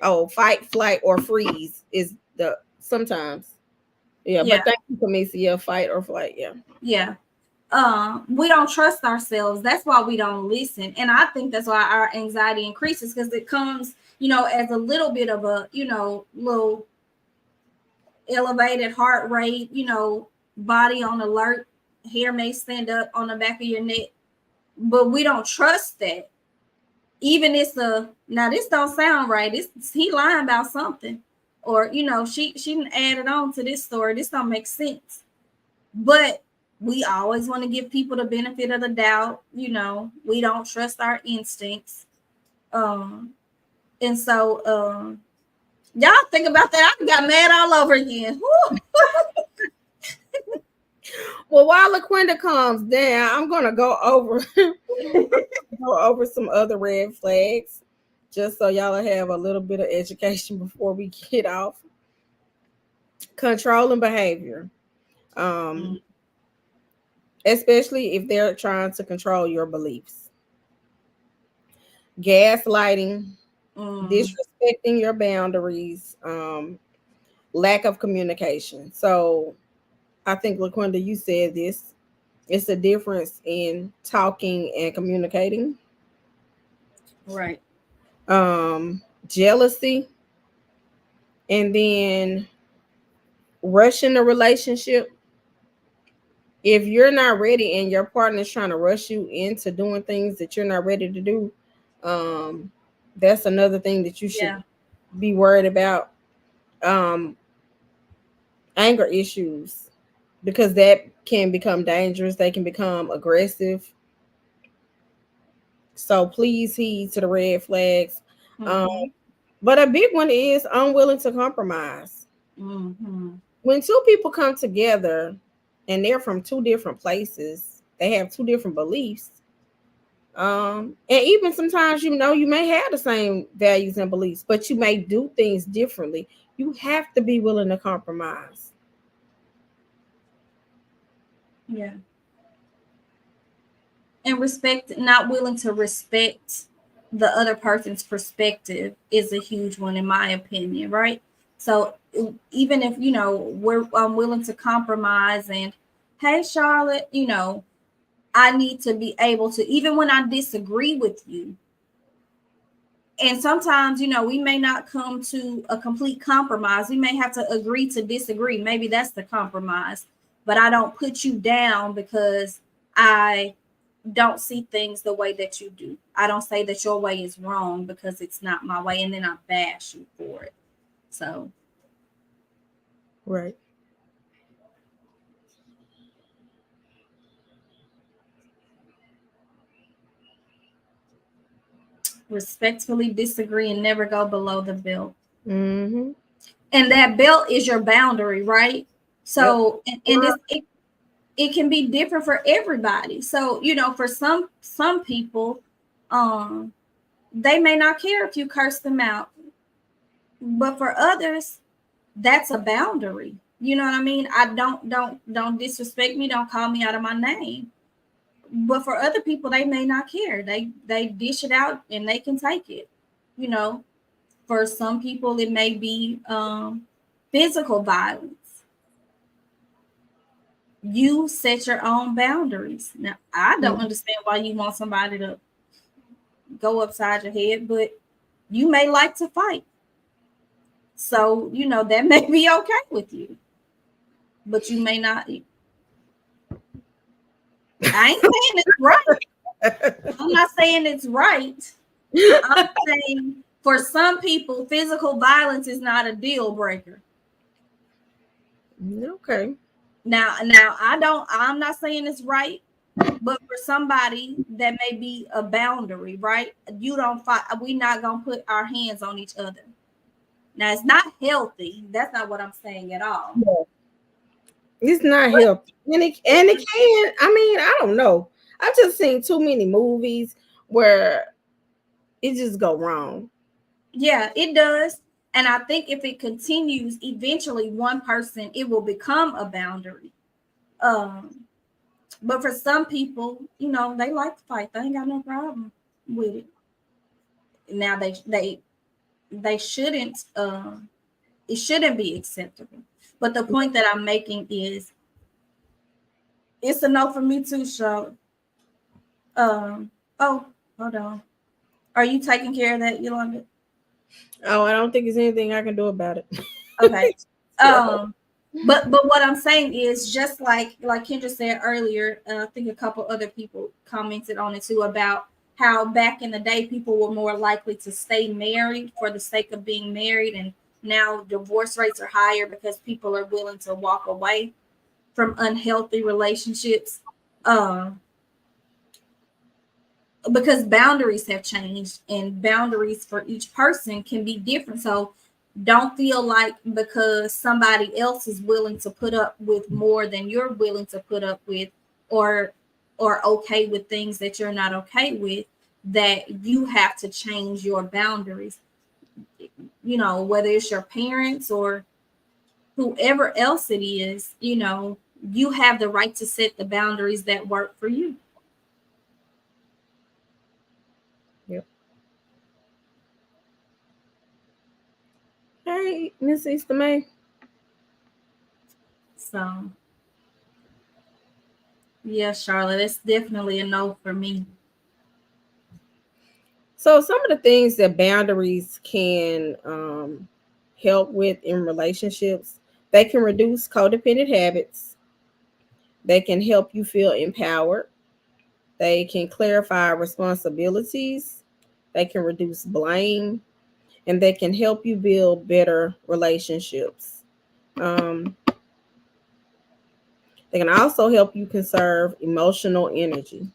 Oh, fight, flight, or freeze is the sometimes. Yeah, but thank you, Kamisa. Yeah, fight or flight. Yeah. Yeah. We don't trust ourselves. That's why we don't listen. And I think that's why our anxiety increases, because it comes, as a little bit of a, little elevated heart rate, body on alert, hair may stand up on the back of your neck, but we don't trust that. Even now this don't sound right. He lying about something, or she added on to this story. This don't make sense. But we always want to give people the benefit of the doubt. We don't trust our instincts. And so y'all think about that. I got mad all over again. Well, while LaQuinda calms down, I'm gonna go over some other red flags, just so y'all have a little bit of education before we get off. Controlling behavior, especially if they're trying to control your beliefs. Gaslighting, disrespecting your boundaries, lack of communication. So I think, LaQuinda, you said this. It's a difference in talking and communicating. Right. Jealousy, and then rushing the relationship. If you're not ready and your partner is trying to rush you into doing things that you're not ready to do, that's another thing that you should be worried about. Anger issues, because that can become dangerous. They can become aggressive. So please heed to the red flags. But a big one is unwilling to compromise. When two people come together and they're from two different places, they have two different beliefs. And even sometimes, you may have the same values and beliefs, but you may do things differently. You have to be willing to compromise. Yeah. And not willing to respect the other person's perspective is a huge one, in my opinion, right? So even if, we're willing to compromise and, hey, Charlotte, I need to be able to, even when I disagree with you, and sometimes, we may not come to a complete compromise. We may have to agree to disagree. Maybe that's the compromise. But I don't put you down because I don't see things the way that you do. I don't say that your way is wrong because it's not my way, and then I bash you for it. So. Right. Respectfully disagree and never go below the belt. Mm-hmm. And that belt is your boundary, right? So, and it can be different for everybody. So, for some people, they may not care if you curse them out, but for others, that's a boundary. You know what I mean? I don't disrespect me. Don't call me out of my name. But for other people, they may not care. They dish it out and they can take it. For some people, it may be physical violence. You set your own boundaries. Now, I don't understand why you want somebody to go upside your head, but you may like to fight. So, that may be okay with you. But you may not. I ain't saying it's right. I'm not saying it's right. I'm saying for some people, physical violence is not a deal breaker. Okay. Now I'm not saying it's right, but for somebody that may be a boundary, right? You don't fight, we're not gonna put our hands on each other. Now it's not healthy. That's not what I'm saying at all. It's not healthy. And it can, I mean, I don't know. I've just seen too many movies where it just go wrong. Yeah, it does. And I think if it continues, eventually one person, it will become a boundary. But for some people, they like to fight. They ain't got no problem with it. Now they shouldn't it shouldn't be acceptable. But the point that I'm making is it's a no for me too, so oh, hold on. Are you taking care of that, Yolanda? Oh, I don't think there's anything I can do about it. Okay. But what I'm saying is just like Kendra said earlier, I think a couple other people commented on it too about how back in the day people were more likely to stay married for the sake of being married, and now divorce rates are higher because people are willing to walk away from unhealthy relationships. Because boundaries have changed and boundaries for each person can be different. So don't feel like because somebody else is willing to put up with more than you're willing to put up with, or okay with things that you're not okay with, that you have to change your boundaries. Whether it's your parents or whoever else it is, you have the right to set the boundaries that work for you. Yep. Hey, Miss Easter May. So yeah, Charlotte, it's definitely a no for me. So some of the things that boundaries can help with in relationships, they can reduce codependent habits. They can help you feel empowered. They can clarify responsibilities. They can reduce blame, and they can help you build better relationships. Um, they can also help you conserve emotional energy.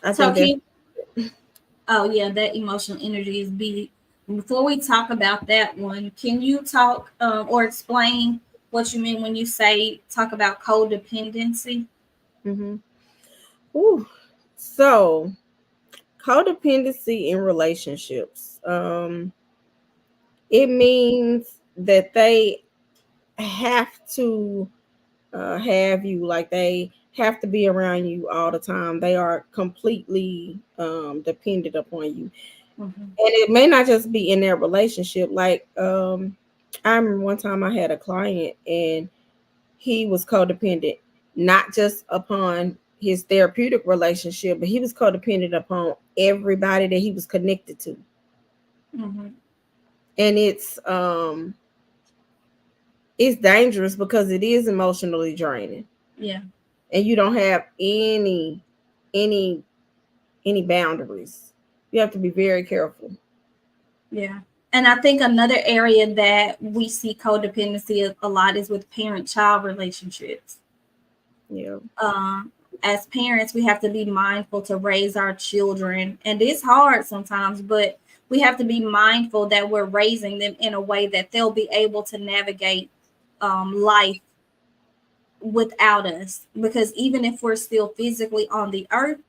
I So think that. oh yeah, that emotional energy is big. Before we talk about that one, can you talk or explain what you mean when you say talk about codependency? Mm-hmm. Ooh. So codependency in relationships. It means that they have to have you, like they have to be around you all the time. They are completely dependent upon you. Mm-hmm. And it may not just be in their relationship. Like I remember one time I had a client and he was codependent, not just upon his therapeutic relationship, but he was codependent upon everybody that he was connected to. Mm-hmm. And it's dangerous because it is emotionally draining. Yeah. And you don't have any any boundaries. You have to be very careful. Yeah. And I think another area that we see codependency a lot is with parent-child relationships. Yeah. Um, as parents, we have to be mindful to raise our children, and it's hard sometimes, but we have to be mindful that we're raising them in a way that they'll be able to navigate life without us. Because even if we're still physically on the earth,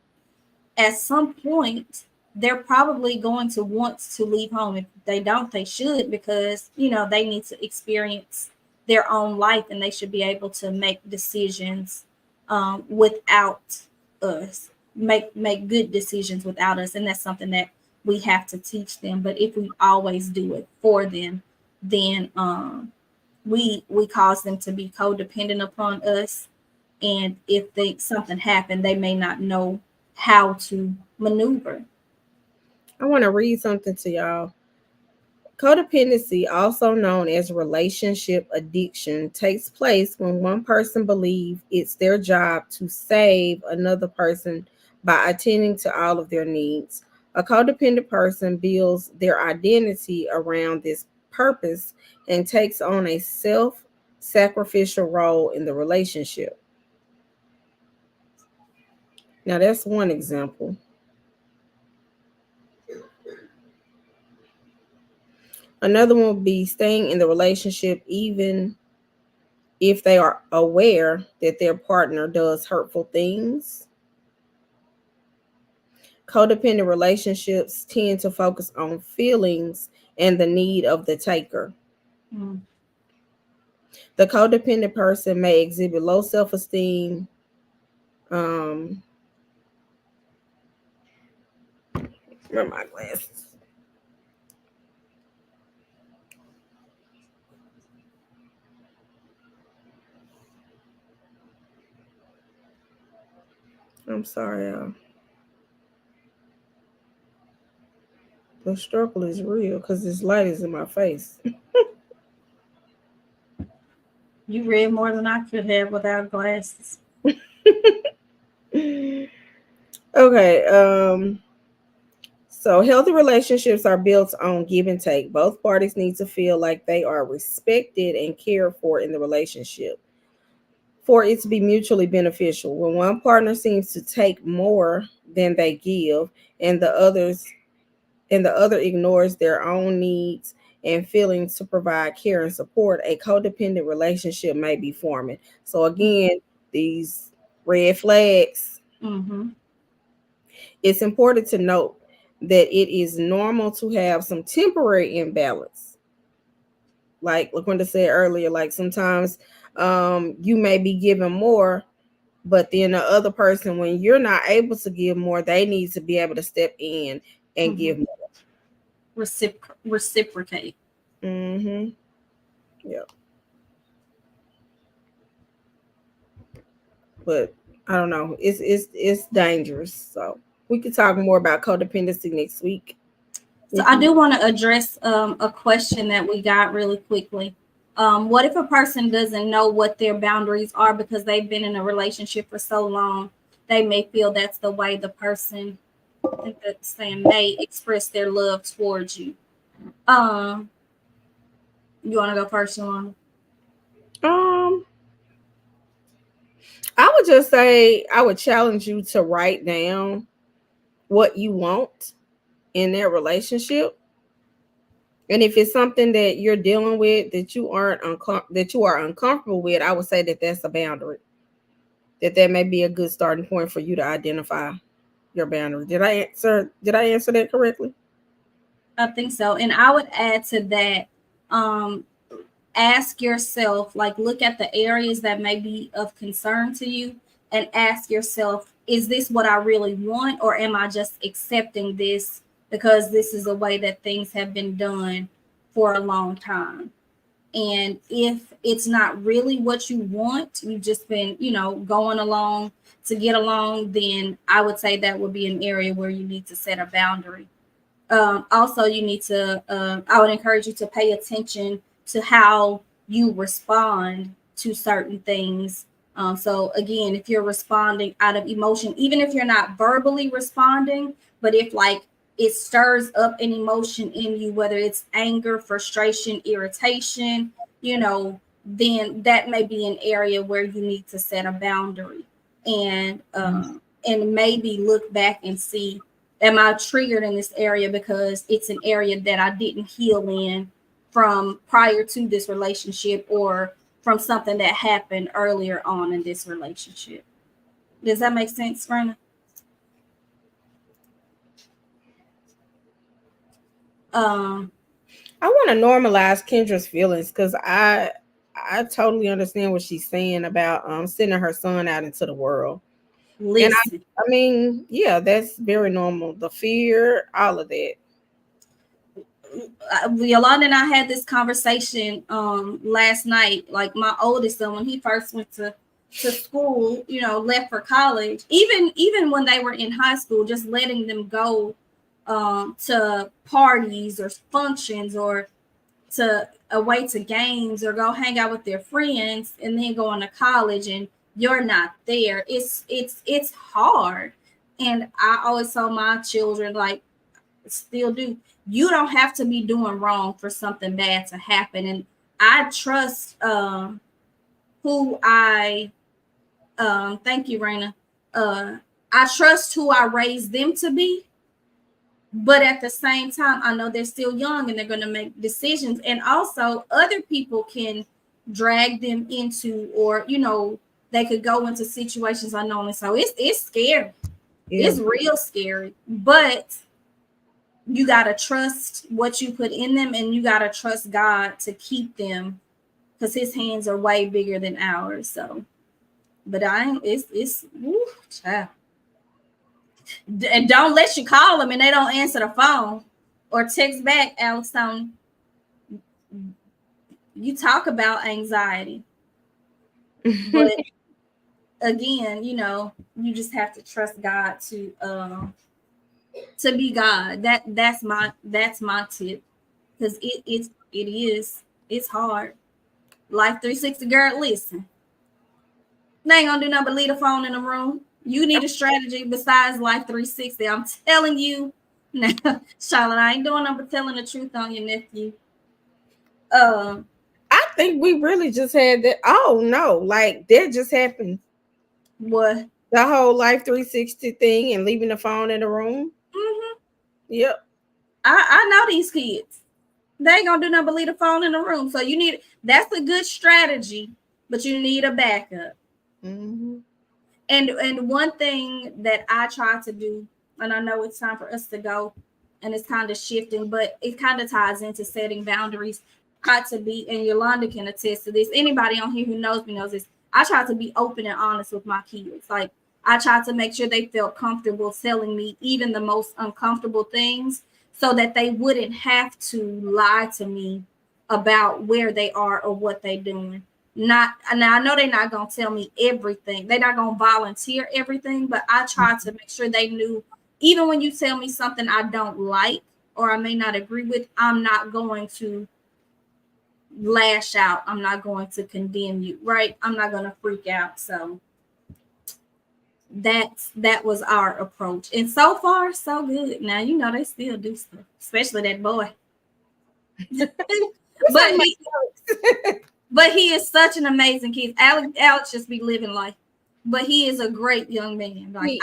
at some point, they're probably going to want to leave home. If they don't, they should, because they need to experience their own life and they should be able to make decisions without us, make good decisions without us. And that's something that we have to teach them. But if we always do it for them, then we cause them to be codependent upon us. And if something happened, they may not know how to maneuver. I want to read something to y'all. Codependency, also known as relationship addiction, takes place when one person believes it's their job to save another person by attending to all of their needs. A codependent person builds their identity around this purpose and takes on a self sacrificial role in the relationship. Now, that's one example. Another one would be staying in the relationship even if they are aware that their partner does hurtful things. Codependent relationships tend to focus on feelings and the need of the taker. Mm. The codependent person may exhibit low self esteem. Um, where are my glasses? I'm sorry, y'all. The struggle is real because this light is in my face. You read more than I could have without glasses. Okay. So healthy relationships are built on give and take. Both parties need to feel like they are respected and cared for in the relationship for it to be mutually beneficial. When one partner seems to take more than they give and the other ignores their own needs and feelings to provide care and support, a codependent relationship may be forming. So again, these red flags. Mm-hmm. It's important to note that it is normal to have some temporary imbalance. Like LaQuinta said earlier, like sometimes you may be giving more, but then the other person, when you're not able to give more, they need to be able to step in and give more. Reciprocate. Mm-hmm. Yeah. But I don't know. It's dangerous. So we could talk more about codependency next week. So I do want to address a question that we got really quickly. What if a person doesn't know what their boundaries are because they've been in a relationship for so long? They may feel that's the way the person, I think that's saying, may express their love towards you. Um, you want to go first, Yolanda? Um, I would just say I would challenge you to write down what you want in that relationship. And if it's something that you're dealing with that you that you are uncomfortable with, I would say that that's a boundary. That may be a good starting point for you to identify your boundary. Did I answer that correctly? I think so. And I would add to that, um, ask yourself, like, look at the areas that may be of concern to you and ask yourself, is this what I really want, or am I just accepting this because this is a way that things have been done for a long time? And if it's not really what you want, you've just been, going along to get along, then I would say that would be an area where you need to set a boundary. Also, you need to, I would encourage you to pay attention to how you respond to certain things. So, again, if you're responding out of emotion, even if you're not verbally responding, but if like it stirs up an emotion in you, whether it's anger, frustration, irritation, then that may be an area where you need to set a boundary and maybe look back and see, am I triggered in this area because it's an area that I didn't heal in from prior to this relationship or from something that happened earlier on in this relationship? Does that make sense, Brenda? I want to normalize Kendra's feelings because I totally understand what she's saying about sending her son out into the world. And Listen. I mean, yeah, that's very normal. The fear, all of that. Yolanda and I had this conversation last night. Like my oldest son, when he first went to to school, you know, left for college, even when they were in high school, just letting them go to parties or functions or to away to games or go hang out with their friends and then go on to college and you're not there. It's hard. And I always tell my children, like, still do, you don't have to be doing wrong for something bad to happen. And I trust who I thank you, Raina. I trust who I raised them to be, but at the same time, I know they're still young and they're going to make decisions. And also, other people can drag them into, or you know, they could go into situations unknown. So it's scary. Yeah. It's real scary. But you gotta trust what you put in them, and you gotta trust God to keep them, because His hands are way bigger than ours. So, but I ain't. It's woo, child. And don't let you call them and they don't answer the phone or text back, Alex. You talk about anxiety, but again, you know, you just have to trust God to be God. That's my tip, because it's hard. Life 360, girl, listen. They ain't gonna do nothing but leave the phone in the room. You need a strategy besides Life 360. I'm telling you now, Charlotte, I ain't doing nothing but telling the truth on your nephew. I think we really just had that. Oh no, like that just happened. What? The whole Life 360 thing and leaving the phone in the room. Mm-hmm. Yep. I know these kids. They ain't gonna do nothing but leave the phone in the room. So that's a good strategy, but you need a backup. Mm-hmm. And one thing that I try to do, and I know it's time for us to go, and it's kind of shifting, but it kind of ties into setting boundaries. I try to be, and Yolanda can attest to this. Anybody on here who knows me knows this. I try to be open and honest with my kids. Like, I try to make sure they felt comfortable telling me even the most uncomfortable things, so that they wouldn't have to lie to me about where they are or what they're doing. Not now, I know they're not gonna tell me everything. They're not gonna volunteer everything, but I try to make sure they knew, even when you tell me something I don't like or I may not agree with, I'm not going to lash out. I'm not going to condemn you, right? I'm not gonna freak out. So that was our approach. And so far, so good. Now you know they still do stuff, especially that boy. But he is such an amazing kid. Alex just be living life, but he is a great young man. Like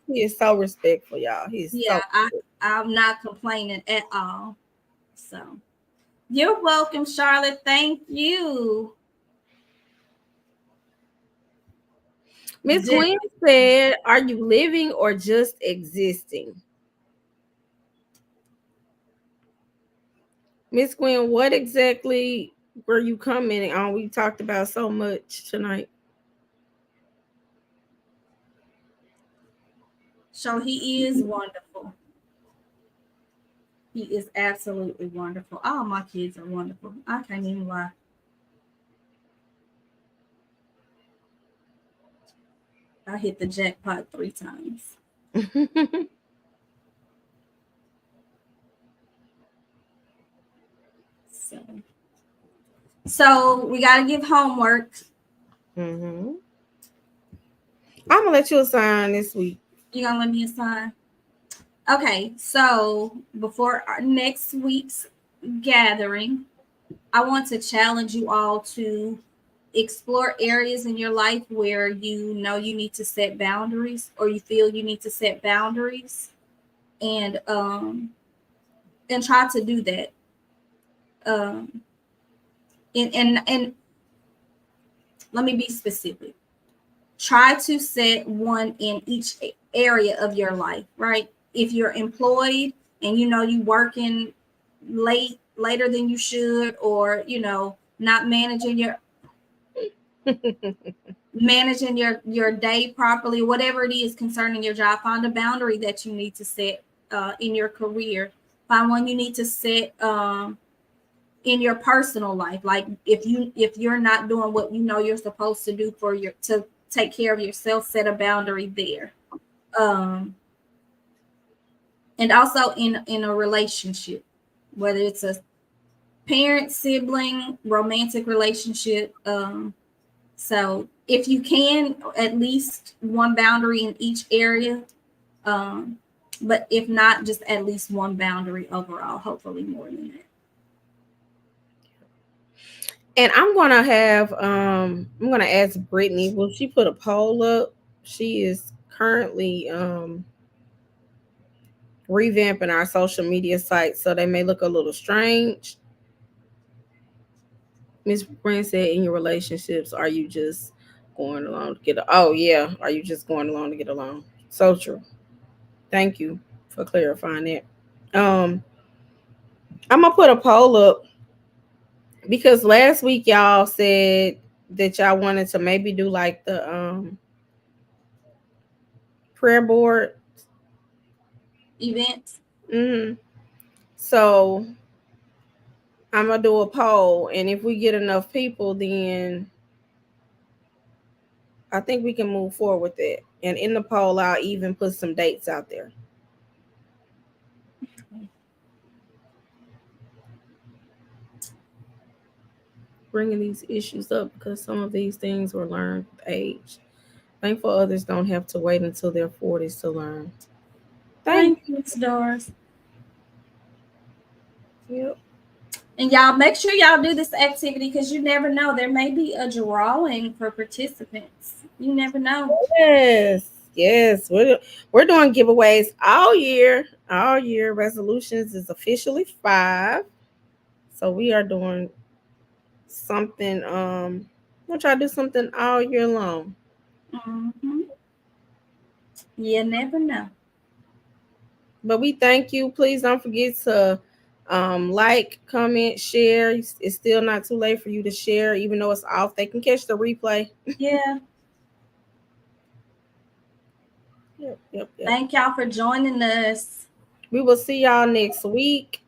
he is so respectful, y'all. I'm not complaining at all. So you're welcome, Charlotte. Thank you. Miss Gwen said, "Are you living or just existing?" Miss Gwen, what exactly were you commenting on? We talked about so much tonight. So he is wonderful. He is absolutely wonderful. All my kids are wonderful. I can't even lie. I hit the jackpot 3 times. So we got to give homework. Mm-hmm. I'm gonna let you assign this week. You gonna let me assign? Okay, so before our next week's gathering, I want to challenge you all to explore areas in your life where you know you need to set boundaries, or you feel you need to set boundaries, and try to do that. And let me be specific. Try to set one in each area of your life, right? If you're employed and you know you working later than you should, or you know not managing your day properly, whatever it is concerning your job, find a boundary that you need to set in your career. Find one you need to set in your personal life. Like if you're not doing what you know you're supposed to do take care of yourself, set a boundary there. And also in a relationship, whether it's a parent, sibling, romantic relationship. So if you can, at least one boundary in each area. But if not, just at least one boundary overall, hopefully more than that. And I'm gonna ask Brittany, will she put a poll up? She is currently revamping our social media sites, so they may look a little strange. Miss Brand said, in your relationships, are you just going along to get oh yeah, are you just going along to get along? So true. Thank you for clarifying that. I'm gonna put a poll up because last week y'all said that y'all wanted to maybe do like the prayer board Events. So I'm gonna do a poll, and if we get enough people, then I think we can move forward with it. And in the poll, I'll even put some dates out there. Bringing these issues up because some of these things were learned with age. Thankful others don't have to wait until their 40s to learn. Thank you, Ms. Doris. Yep. And y'all make sure y'all do this activity because you never know. There may be a drawing for participants. You never know. Yes. We're doing giveaways all year. All year. Resolutions is officially 5. So we are doing something. We'll try to do something all year long. You never know. But we thank you. Please don't forget to like, comment, share. It's still not too late for you to share, even though it's off. They can catch the replay. Yeah. Yep. Thank y'all for joining us. We will see y'all next week.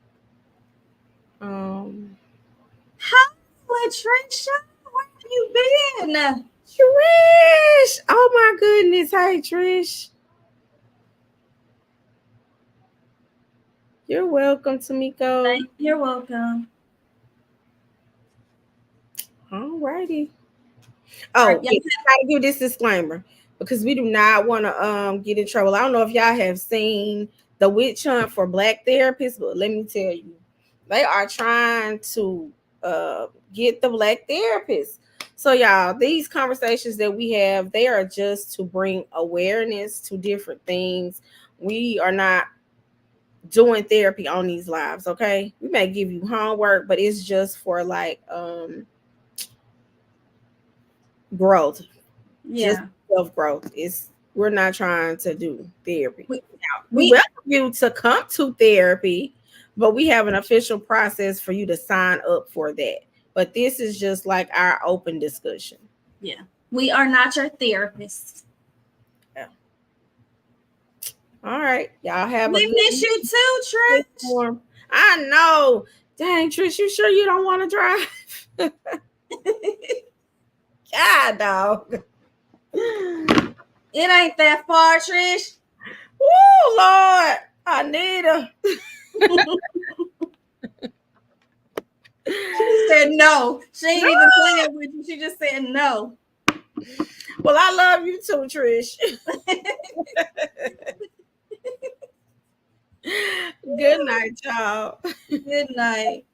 Hi, Latricia. Where have you been? Trish. Oh my goodness. Hey, Trish. You're welcome, Tamiko. You're welcome. All righty. Oh, yeah, I gotta do this disclaimer because we do not want to get in trouble. I don't know if y'all have seen the witch hunt for Black therapists, but let me tell you, they are trying to get the Black therapists. So y'all, these conversations that we have, they are just to bring awareness to different things. We are not doing therapy on these lives, okay? We may give you homework, but it's just for like growth. Yeah. Just self-growth. We're not trying to do therapy. We welcome you to come to therapy, but we have an official process for you to sign up for that. But this is just like our open discussion. Yeah. We are not your therapists. Yeah. All right. Y'all have we miss you too, Trish. I know. Dang, Trish, you sure you don't want to drive? God, dog. It ain't that far, Trish. Oh, Lord. I need her. She said no. She ain't even playing with you. She just said no. Well, I love you too, Trish. Good night, y'all. Good night.